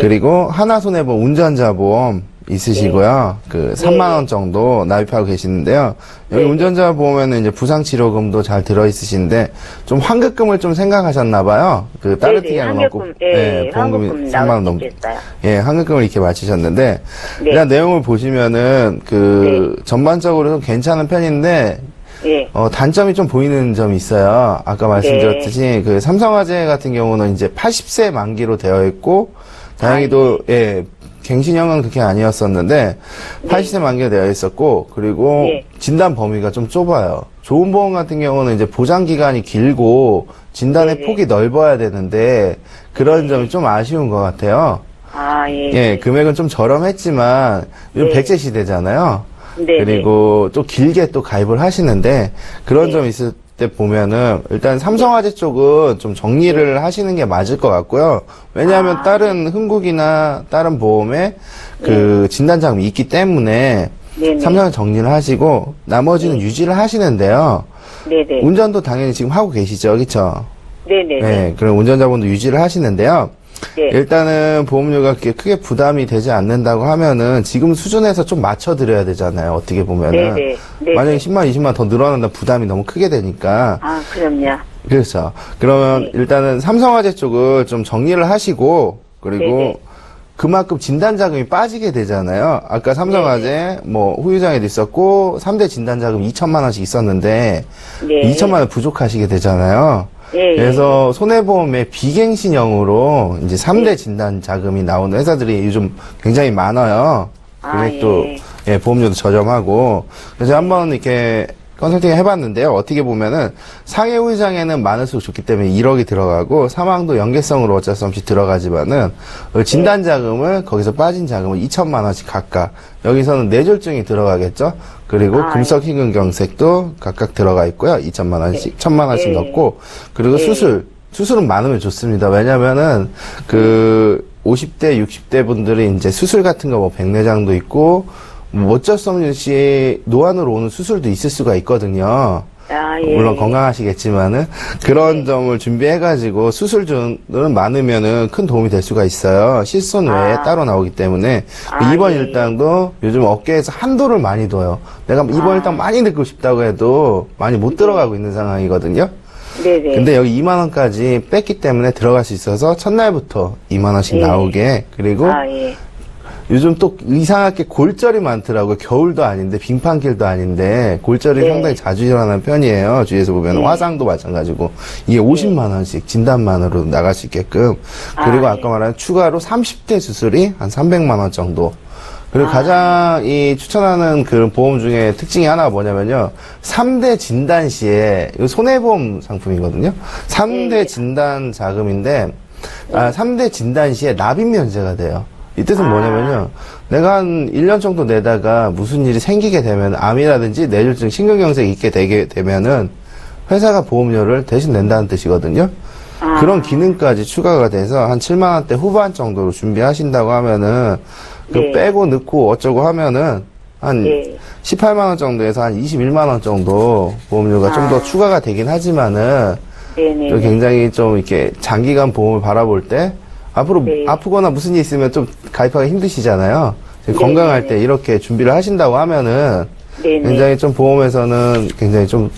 그리고 하나손해보험 운전자 보험 있으시고요. 3만 원 정도 납입하고 계시는데요. 여기 운전자 보험에는 이제 부상치료금도 잘 들어있으신데, 좀 환급금을 좀 생각하셨나봐요. 따르뜨기 하는 거 없고, 보험금이 3만 원 넘게. 예, 환급금을 이렇게 맞추셨는데, 일단 내용을 보시면은, 전반적으로 좀 괜찮은 편인데, 단점이 좀 보이는 점이 있어요. 아까 말씀드렸듯이, 삼성화재 같은 경우는 이제 80세 만기로 되어 있고, 다행히도, 갱신형은 그렇게 아니었었는데 80세 만기가 되어 있었고 그리고 진단 범위가 좀 좁아요. 좋은 보험 같은 경우는 이제 보장 기간이 길고 진단의 폭이 넓어야 되는데 그런 점이 좀 아쉬운 것 같아요. 예, 금액은 좀 저렴했지만 요즘 백제 시대잖아요. 그리고 또 길게 또 가입을 하시는데 그런 점이 있을 때 보면은 일단 삼성화재 쪽은 좀 정리를 하시는 게 맞을 것 같고요. 왜냐하면 다른 흥국이나 다른 보험에 진단 자금이 있기 때문에 네네. 삼성을 정리를 하시고 나머지는 유지를 하시는데요. 네네. 운전도 당연히 지금 하고 계시죠, 그렇죠? 네네네. 네, 그럼 운전자분도 유지를 하시는데요. 네. 일단은 보험료가 그렇게 크게 부담이 되지 않는다고 하면은 지금 수준에서 좀 맞춰드려야 되잖아요. 어떻게 보면은. 네네. 네네. 만약에 10만, 20만 더 늘어난다 부담이 너무 크게 되니까. 아, 그럼요. 그렇죠. 그러면 네. 일단은 삼성화재 쪽을 좀 정리를 하시고 그리고 네네. 그만큼 진단자금이 빠지게 되잖아요. 아까 삼성화재 뭐 후유장애도 있었고 3대 진단자금 2천만 원씩 있었는데 네. 2천만 원 부족하시게 되잖아요. 예, 그래서 손해보험의 비갱신형으로 이제 3대 진단 자금이 나오는 회사들이 요즘 굉장히 많아요. 아, 금액도, 예, 보험료도 저렴하고. 그래서 한번 이렇게 컨설팅 해봤는데요. 어떻게 보면은 상해 후유장애는 많을수록 좋기 때문에 1억이 들어가고 사망도 연계성으로 어쩔 수 없이 들어가지만은 진단 자금을 거기서 빠진 자금을 2천만 원씩 각각. 여기서는 뇌졸중이 들어가겠죠. 그리고 아, 금속 희근경색도 각각 들어가 있고요. 2천만 원씩, 1천만 원씩 예. 넣고 그리고 수술은 많으면 좋습니다. 왜냐면은 그 50대, 60대 분들이 이제 수술 같은 거 뭐 백내장도 있고 뭐 어쩔 수 없는 시 노안으로 오는 수술도 있을 수가 있거든요. 아, 예. 물론 건강하시겠지만은 그런 점을 준비해가지고 수술들은 많으면은 큰 도움이 될 수가 있어요. 실손 외에 따로 나오기 때문에 아, 입원 예. 일당도 요즘 업계에서 한도를 많이 둬요. 내가 입원 일당 많이 넣고 싶다고 해도 많이 못 들어가고 있는 상황이거든요. 네네. 근데 여기 2만 원까지 뺐기 때문에 들어갈 수 있어서 첫날부터 2만 원씩 예. 나오게 그리고 아, 예. 요즘 또 이상하게 골절이 많더라고요. 겨울도 아닌데 빙판길도 아닌데 골절이 네. 상당히 자주 일어나는 편이에요. 주위에서 보면 네. 화상도 마찬가지고 이게 50만 원씩 진단만으로 나갈 수 있게끔 그리고 아, 아까 말한 추가로 30대 수술이 한 300만 원 정도. 그리고 가장 이 추천하는 그 보험 중에 특징이 하나가 뭐냐면요. 3대 진단 시에 이거 손해보험 상품이거든요. 3대 진단 자금인데 3대 진단 시에 납입 면제가 돼요. 이 뜻은 뭐냐면요. 내가 한 1년 정도 내다가 무슨 일이 생기게 되면 암이라든지 뇌졸중, 심근경색이 있게 되게 되면은 회사가 보험료를 대신 낸다는 뜻이거든요. 그런 기능까지 추가가 돼서 한 7만 원대 후반 정도로 준비하신다고 하면은 그 네. 빼고 넣고 어쩌고 하면은 한 네. 18만 원 정도에서 한 21만 원 정도 보험료가 좀 더 추가가 되긴 하지만은 네네. 또 굉장히 좀 이렇게 장기간 보험을 바라볼 때 앞으로 네. 아프거나 무슨 일이 있으면 좀 가입하기 힘드시잖아요. 건강할 네. 때 이렇게 준비를 하신다고 하면은 네네. 굉장히 좀 보험에서는 굉장히 좀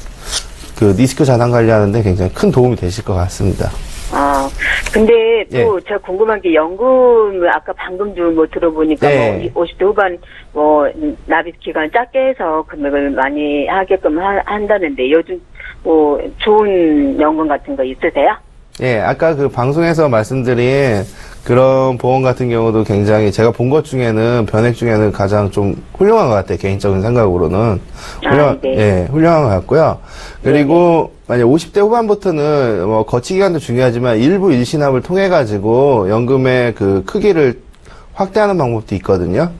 그 리스크 자산 관리하는데 굉장히 큰 도움이 되실 것 같습니다. 아, 근데 또 예. 제가 궁금한 게 연금 아까 방금 좀 뭐 들어보니까 네. 뭐 50대 후반 뭐 납입 기간 짧게 해서 금액을 많이 하게끔 한다는데 요즘 뭐 좋은 연금 같은 거 있으세요? 예, 아까 그 방송에서 말씀드린 그런 보험 같은 경우도 굉장히 제가 본 것 중에는 변액 중에는 가장 좀 훌륭한 것 같아요. 개인적인 생각으로는. 네. 예, 훌륭한 것 같고요. 그리고 만약 50대 후반부터는 뭐 거치 기간도 중요하지만 일부 일시납을 통해 가지고 연금의 그 크기를 확대하는 방법도 있거든요.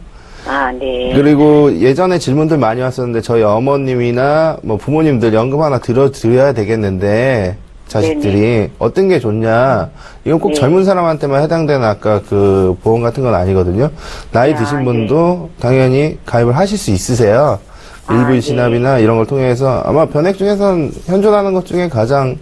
아, 네. 그리고 예전에 질문들 많이 왔었는데 저희 어머님이나 뭐 부모님들 연금 하나 드려야 되겠는데 자식들이 어떤 게 좋냐. 이건 꼭 네. 젊은 사람한테만 해당되는 아까 그 보험 같은 건 아니거든요. 나이 드신 분도 당연히 가입을 하실 수 있으세요. 일부 네. 신압이나 이런 걸 통해서 아마 변액 중에선 현존하는 것 중에 가장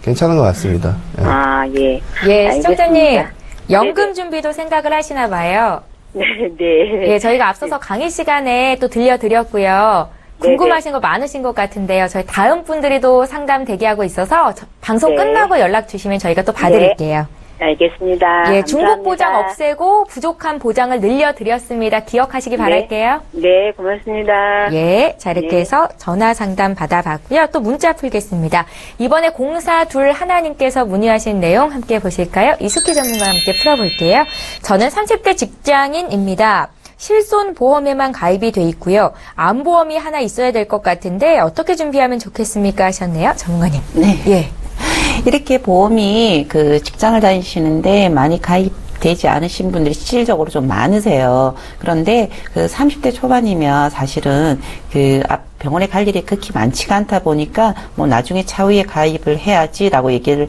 괜찮은 것 같습니다. 예. 아, 예. 예, 시청자님, 알겠습니다. 연금 네네. 준비도 생각을 하시나 봐요. 네, 네. 예, 저희가 앞서서 강의 시간에 또 들려드렸고요. 궁금하신 거 많으신 것 같은데요. 저희 다음 분들이도 상담 대기하고 있어서 방송 네. 끝나고 연락 주시면 저희가 또 봐드릴게요. 알겠습니다. 예, 중복 보장 감사합니다. 없애고 부족한 보장을 늘려드렸습니다. 기억하시기 바랄게요. 네, 고맙습니다. 예, 자 이렇게 네. 해서 전화 상담 받아봤고요. 또 문자 풀겠습니다. 이번에 0421님께서 문의하신 내용 함께 보실까요? 이숙희 전문가와 함께 풀어볼게요. 저는 30대 직장인입니다. 실손보험에만 가입이 돼 있고요. 암보험이 하나 있어야 될 것 같은데 어떻게 준비하면 좋겠습니까 하셨네요. 전문가님. 네. 예. 이렇게 보험이 그 직장을 다니시는데 많이 가입되지 않으신 분들이 실질적으로 좀 많으세요. 그런데 그 30대 초반이면 사실은 그 병원에 갈 일이 그렇게 많지가 않다 보니까 뭐 나중에 차후에 가입을 해야지라고 얘기를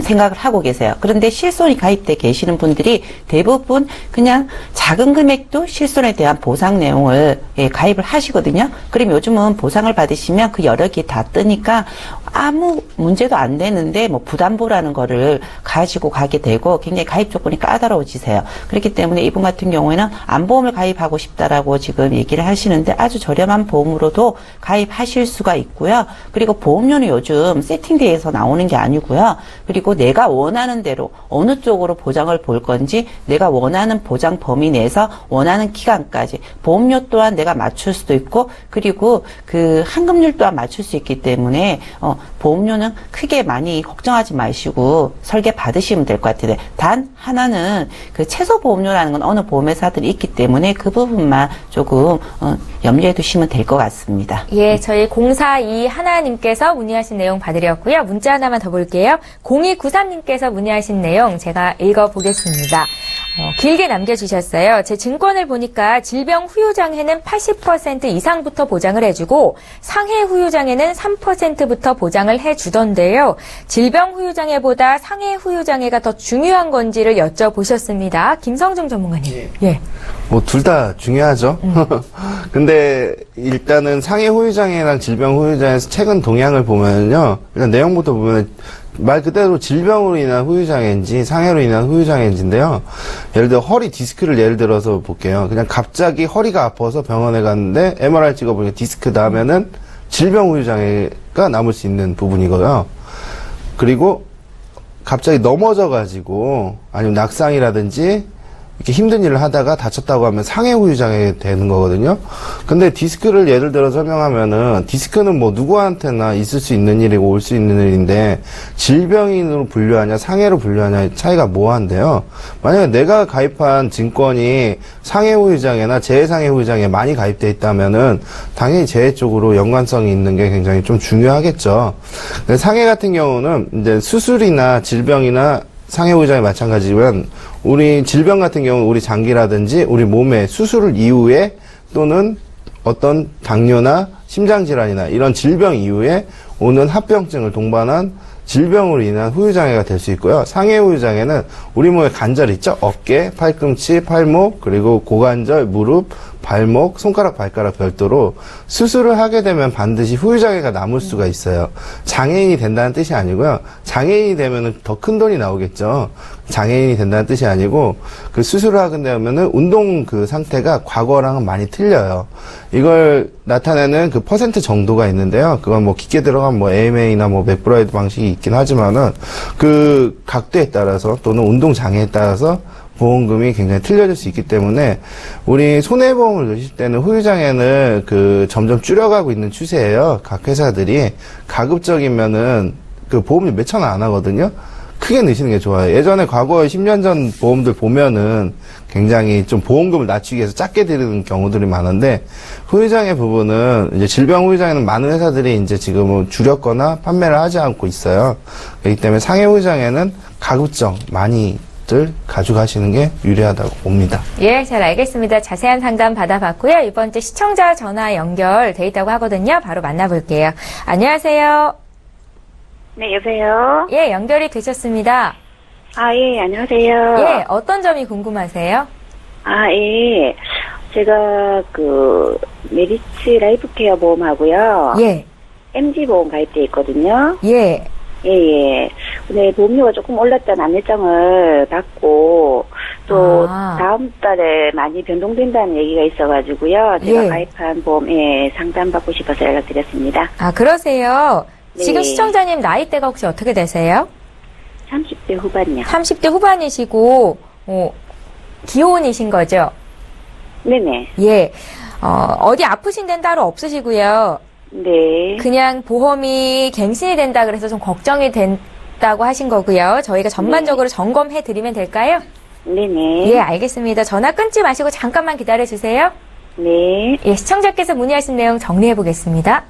생각을 하고 계세요. 그런데 실손이 가입돼 계시는 분들이 대부분 그냥 작은 금액도 실손에 대한 보상 내용을 가입을 하시거든요. 그럼 요즘은 보상을 받으시면 그 여력이 다 뜨니까 아무 문제도 안 되는데 뭐 부담보라는 거를 가지고 가게 되고 굉장히 가입 조건이 까다로워지세요. 그렇기 때문에 이분 같은 경우에는 안보험을 가입하고 싶다라고 지금 얘기를 하시는데 아주 저렴한 보험으로도 가입하실 수가 있고요. 그리고 보험료는 요즘 세팅돼서 나오는 게 아니고요. 그리고 내가 원하는 대로 어느 쪽으로 보장을 볼 건지 내가 원하는 보장 범위 내에서 원하는 기간까지 보험료 또한 내가 맞출 수도 있고 그리고 그 환급률 또한 맞출 수 있기 때문에 보험료는 크게 많이 걱정하지 마시고 설계 받으시면 될 것 같아요. 단 하나는 그 최소 보험료라는 건 어느 보험회사들이 있기 때문에 그 부분만 조금 염려해 두시면 될 것 같습니다. 예, 저희 042 하나님께서 문의하신 내용 봐드렸고요. 문자 하나만 더 볼게요. 0293님께서 문의하신 내용 제가 읽어보겠습니다. 길게 남겨주셨어요. 제 증권을 보니까 질병 후유장애는 80% 이상부터 보장을 해주고 상해 후유장애는 3%부터 보장을 해주던데요. 질병 후유장애보다 상해 후유장애가 더 중요한 건지를 여쭤보셨습니다. 김성중 전문가님. 예. 뭐 둘 다 중요하죠. 근데 일단은 상해 후유장애랑 질병 후유장애에서 최근 동향을 보면요. 일단 내용부터 보면 말 그대로 질병으로 인한 후유장애인지 상해로 인한 후유장애인지인데요. 예를 들어 허리 디스크를 예를 들어서 볼게요. 그냥 갑자기 허리가 아파서 병원에 갔는데 MRI 찍어보니까 디스크다 하면은 질병 후유장애가 남을 수 있는 부분이고요. 그리고 갑자기 넘어져가지고 아니면 낙상이라든지 이렇게 힘든 일을 하다가 다쳤다고 하면 상해 후유장애 되는 거거든요. 근데 디스크를 예를 들어 설명하면은 디스크는 뭐 누구한테나 있을 수 있는 일이고 올 수 있는 일인데 질병인으로 분류하냐 상해로 분류하냐의 차이가 뭐한데요. 만약에 내가 가입한 증권이 상해 후유장애나 재해상해 후유장애에 많이 가입돼 있다면은 당연히 재해 쪽으로 연관성이 있는 게 굉장히 좀 중요하겠죠. 근데 상해 같은 경우는 이제 수술이나 질병이나 상해 후유장애 마찬가지지만 우리 질병 같은 경우는 우리 장기라든지 우리 몸의 수술 이후에 또는 어떤 당뇨나 심장질환이나 이런 질병 이후에 오는 합병증을 동반한 질병으로 인한 후유장애가 될 수 있고요. 상해 후유장애는 우리 몸에 관절 있죠? 어깨, 팔꿈치, 팔목, 그리고 고관절, 무릎, 발목, 손가락, 발가락 별도로 수술을 하게 되면 반드시 후유장애가 남을 수가 있어요. 장애인이 된다는 뜻이 아니고요. 장애인이 되면 더 큰 돈이 나오겠죠. 장애인이 된다는 뜻이 아니고 그 수술을 하게 되면은 운동 그 상태가 과거랑은 많이 틀려요. 이걸 나타내는 그 퍼센트 정도가 있는데요. 그건 뭐 깊게 들어간 뭐 AMA나 뭐 맥브라이드 방식이 있긴 하지만은 그 각도에 따라서 또는 운동 장애에 따라서 보험금이 굉장히 틀려질 수 있기 때문에 우리 손해보험을 넣으실 때는 후유장애는 그 점점 줄여가고 있는 추세예요. 각 회사들이 가급적이면은 그 보험료 몇천 원 안 하거든요. 크게 넣으시는 게 좋아요. 예전에 과거에 10년 전 보험들 보면은 굉장히 좀 보험금을 낮추기 위해서 작게 드리는 경우들이 많은데 후유장애 부분은 이제 질병 후유장애는 많은 회사들이 이제 지금은 줄였거나 판매를 하지 않고 있어요. 그렇기 때문에 상해 후유장애는 가급적 많이 가져가시는 게 유리하다고 봅니다. 예, 잘 알겠습니다. 자세한 상담 받아봤고요. 이번 주 시청자 전화 연결돼 있다고 하거든요. 바로 만나볼게요. 안녕하세요. 네, 여보세요? 예, 연결이 되셨습니다. 아, 예, 안녕하세요. 예, 어떤 점이 궁금하세요? 아, 예. 제가 메리츠 라이프케어 보험하고요. 예, MG 보험 가입돼 있거든요. 예, 예. 근데 보험료가 조금 올랐다는 안내장을 받고 또 다음 달에 많이 변동된다는 얘기가 있어가지고요. 제가 예. 가입한 보험에 상담받고 싶어서 연락드렸습니다. 아, 그러세요. 네. 지금 시청자님 나이대가 혹시 어떻게 되세요? 30대 후반이요. 30대 후반이시고, 기혼이신 거죠? 네네. 예. 어디 아프신 데는 따로 없으시고요. 네. 그냥 보험이 갱신이 된다 그래서 좀 걱정이 된다고 하신 거고요. 저희가 전반적으로 점검해 드리면 될까요? 네네. 예, 알겠습니다. 전화 끊지 마시고 잠깐만 기다려 주세요. 네. 예, 시청자께서 문의하신 내용 정리해 보겠습니다.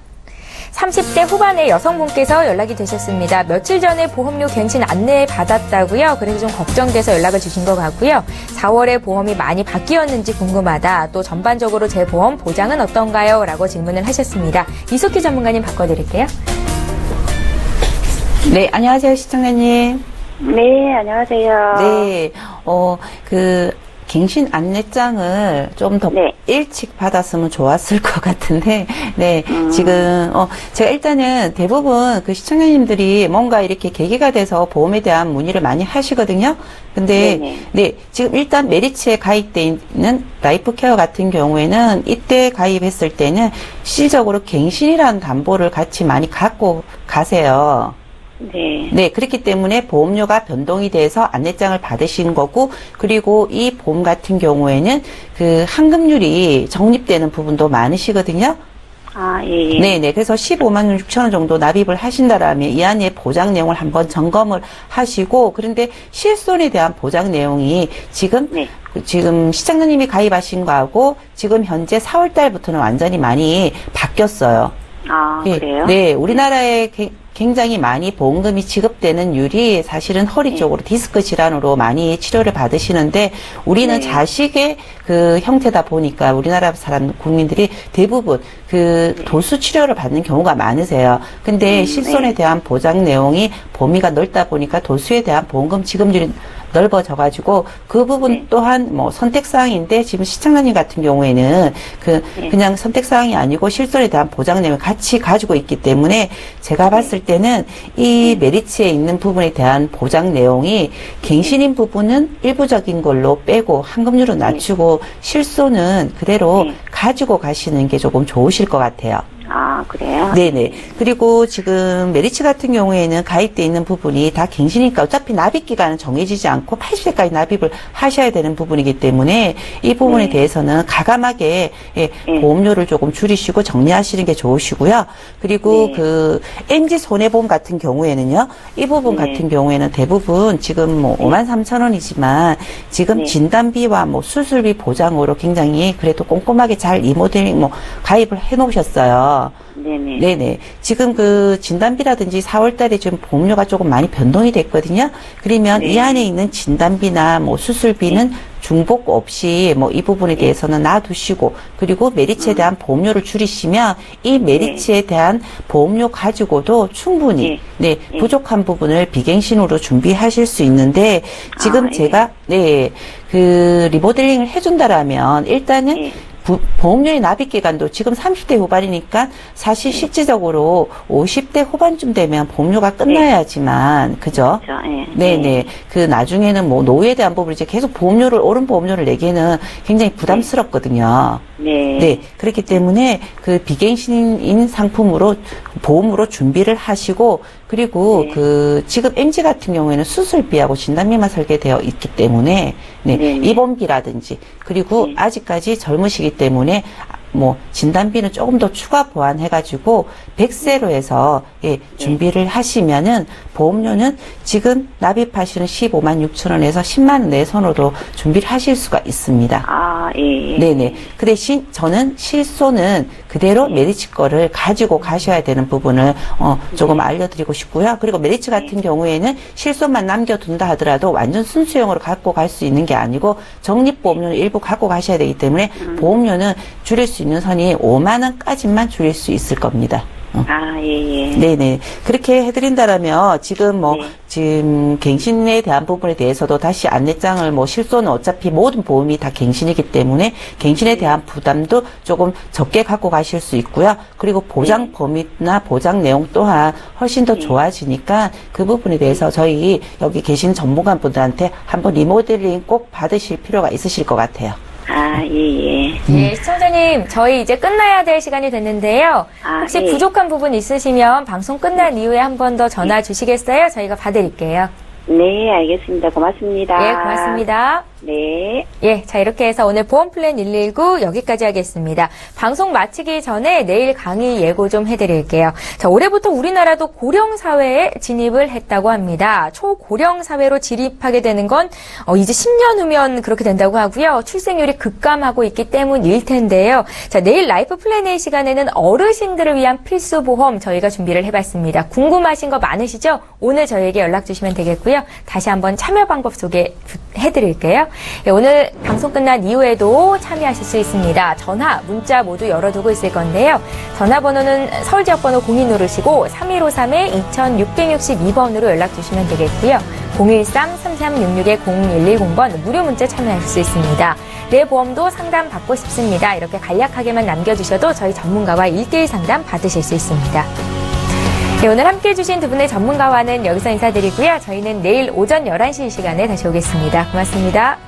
30대 후반의 여성분께서 연락이 되셨습니다. 며칠 전에 보험료 갱신 안내 받았다고요. 그래서 좀 걱정돼서 연락을 주신 것 같고요. 4월에 보험이 많이 바뀌었는지 궁금하다. 또 전반적으로 제 보험 보장은 어떤가요? 라고 질문을 하셨습니다. 이석희 전문가님 바꿔드릴게요. 네, 안녕하세요, 시청자님. 네, 안녕하세요. 네, 갱신 안내장을 좀 더 네. 일찍 받았으면 좋았을 것 같은데, 네, 지금, 제가 일단은 대부분 그 시청자님들이 뭔가 이렇게 계기가 돼서 보험에 대한 문의를 많이 하시거든요. 근데, 네네. 네, 지금 일단 메리츠에 가입돼 있는 라이프 케어 같은 경우에는 이때 가입했을 때는 실질적으로 갱신이라는 담보를 같이 많이 갖고 가세요. 네. 네, 그렇기 때문에 보험료가 변동이 돼서 안내장을 받으신 거고, 그리고 이 보험 같은 경우에는 그 환급률이 적립되는 부분도 많으시거든요. 아, 예. 네네. 그래서 15만 6천 원 정도 납입을 하신다라면 이 안에 보장 내용을 한번 점검을 하시고, 그런데 실손에 대한 보장 내용이 지금 네. 지금 시청자님이 가입하신 거하고 지금 현재 4월 달부터는 완전히 많이 바뀌었어요. 아, 예, 그래요? 네, 우리나라에 굉장히 많이 보험금이 지급되는 율이 사실은 허리 쪽으로 디스크 질환으로 많이 치료를 받으시는데 우리는 네. 자식의 그 형태다 보니까 우리나라 사람 국민들이 대부분 그 도수 치료를 받는 경우가 많으세요. 근데 실손에 네. 대한 보장 내용이 범위가 넓다 보니까 도수에 대한 보험금 지급률이 넓어져가지고 그 부분 네. 또한 뭐 선택사항인데 지금 시청자님 같은 경우에는 그냥 선택사항이 아니고 실손에 대한 보장 내용을 같이 가지고 있기 때문에 제가 봤을 때는 이 메리츠에 있는 부분에 대한 보장 내용이 갱신인 부분은 일부적인 걸로 빼고 환급률은 낮추고 실손은 그대로 네. 가지고 가시는 게 조금 좋으실 것 같아요. 아, 그래요? 네네. 그리고 지금 메리츠 같은 경우에는 가입돼 있는 부분이 다 갱신이니까 어차피 납입 기간은 정해지지 않고 80세까지 납입을 하셔야 되는 부분이기 때문에 이 부분에 네. 대해서는 가감하게 보험료를 조금 줄이시고 정리하시는 게 좋으시고요. 그리고 네. 그 MG 손해보험 같은 경우에는요. 이 부분 네. 같은 경우에는 대부분 지금 뭐 53,000원이지만 지금 네. 진단비와 뭐 수술비 보장으로 굉장히 그래도 꼼꼼하게 잘 리모델링 뭐 가입을 해 놓으셨어요. 네네. 네네. 지금 그 진단비라든지 4월 달에 지금 보험료가 조금 많이 변동이 됐거든요. 그러면 네. 이 안에 있는 진단비나 뭐 수술비는 중복 없이 뭐 이 부분에 대해서는 놔두시고 그리고 메리츠에 대한 보험료를 줄이시면 이 메리츠에 대한 보험료 가지고도 충분히 네, 부족한 부분을 비갱신으로 준비하실 수 있는데 지금 아, 제가 네, 그 리모델링을 해준다라면 일단은 보험료의 납입 기간도 지금 30대 후반이니까 사실 실질적으로 50대 후반쯤 되면 보험료가 끝나야지만 그죠? 그렇죠. 예. 네네. 그 나중에는 뭐 노후에 대한 부분을 이제 계속 보험료를 오른 보험료를 내기에는 굉장히 부담스럽거든요. 네. 네. 그렇기 때문에 그 비갱신인 상품으로 보험으로 준비를 하시고 그리고 그 지금 MG 같은 경우에는 수술비하고 진단비만 설계되어 있기 때문에 네. 입원비라든지 그리고 아직까지 젊으시기 때문에 뭐 진단비는 조금 더 추가 보완해가지고 100세로 해서 준비를 하시면은 보험료는 지금 납입하시는 15만 6천 원에서 10만 원 내선으로도 준비를 하실 수가 있습니다. 아, 예. 네네. 그 대신 저는 실손은 그대로 메리츠 거를 가지고 가셔야 되는 부분을 조금 알려드리고 싶고요. 그리고 메리츠 같은 경우에는 실손만 남겨둔다 하더라도 완전 순수형으로 갖고 갈 수 있는 게 아니고 적립보험료는 일부 갖고 가셔야 되기 때문에 보험료는 줄일 수 있는 선이 5만 원까지만 줄일 수 있을 겁니다. 아, 예. 네네. 그렇게 해드린다라면 지금 뭐 지금 갱신에 대한 부분에 대해서도 다시 안내장을 뭐 실손은 어차피 모든 보험이 다 갱신이기 때문에 갱신에 대한 부담도 조금 적게 갖고 가실 수 있고요. 그리고 보장 범위나 보장 내용 또한 훨씬 더 좋아지니까 그 부분에 대해서 저희 여기 계신 전문가분들한테 한번 리모델링 꼭 받으실 필요가 있으실 것 같아요. 아, 예. 예, 시청자님, 저희 이제 끝나야 될 시간이 됐는데요. 아, 혹시 예. 부족한 부분 있으시면 방송 끝난 이후에 한 번 더 전화 주시겠어요? 저희가 봐드릴게요. 네, 알겠습니다. 고맙습니다. 예, 고맙습니다. 네. 예, 자, 이렇게 해서 오늘 보험플랜 119 여기까지 하겠습니다. 방송 마치기 전에 내일 강의 예고 좀 해드릴게요. 자, 올해부터 우리나라도 고령사회에 진입을 했다고 합니다. 초고령사회로 진입하게 되는 건 이제 10년 후면 그렇게 된다고 하고요. 출생률이 급감하고 있기 때문일 텐데요. 자, 내일 라이프 플랜 A 시간에는 어르신들을 위한 필수 보험 저희가 준비를 해봤습니다. 궁금하신 거 많으시죠? 오늘 저희에게 연락 주시면 되겠고요. 다시 한번 참여 방법 소개해드릴게요. 오늘 방송 끝난 이후에도 참여하실 수 있습니다. 전화, 문자 모두 열어두고 있을 건데요. 전화번호는 서울 지역번호 02 누르시고 3153-2662번으로 연락 주시면 되겠고요. 013-3366-0110번 무료 문자 참여하실 수 있습니다. 내 보험도 상담 받고 싶습니다. 이렇게 간략하게만 남겨주셔도 저희 전문가와 1:1 상담 받으실 수 있습니다. 네, 오늘 함께해 주신 두 분의 전문가와는 여기서 인사드리고요. 저희는 내일 오전 11시 이 시간에 다시 오겠습니다. 고맙습니다.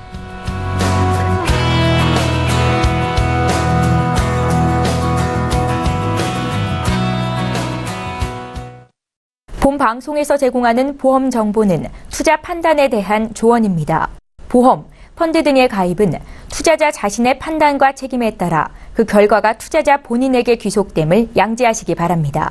본 방송에서 제공하는 보험 정보는 투자 판단에 대한 조언입니다. 보험, 펀드 등의 가입은 투자자 자신의 판단과 책임에 따라 그 결과가 투자자 본인에게 귀속됨을 양지하시기 바랍니다.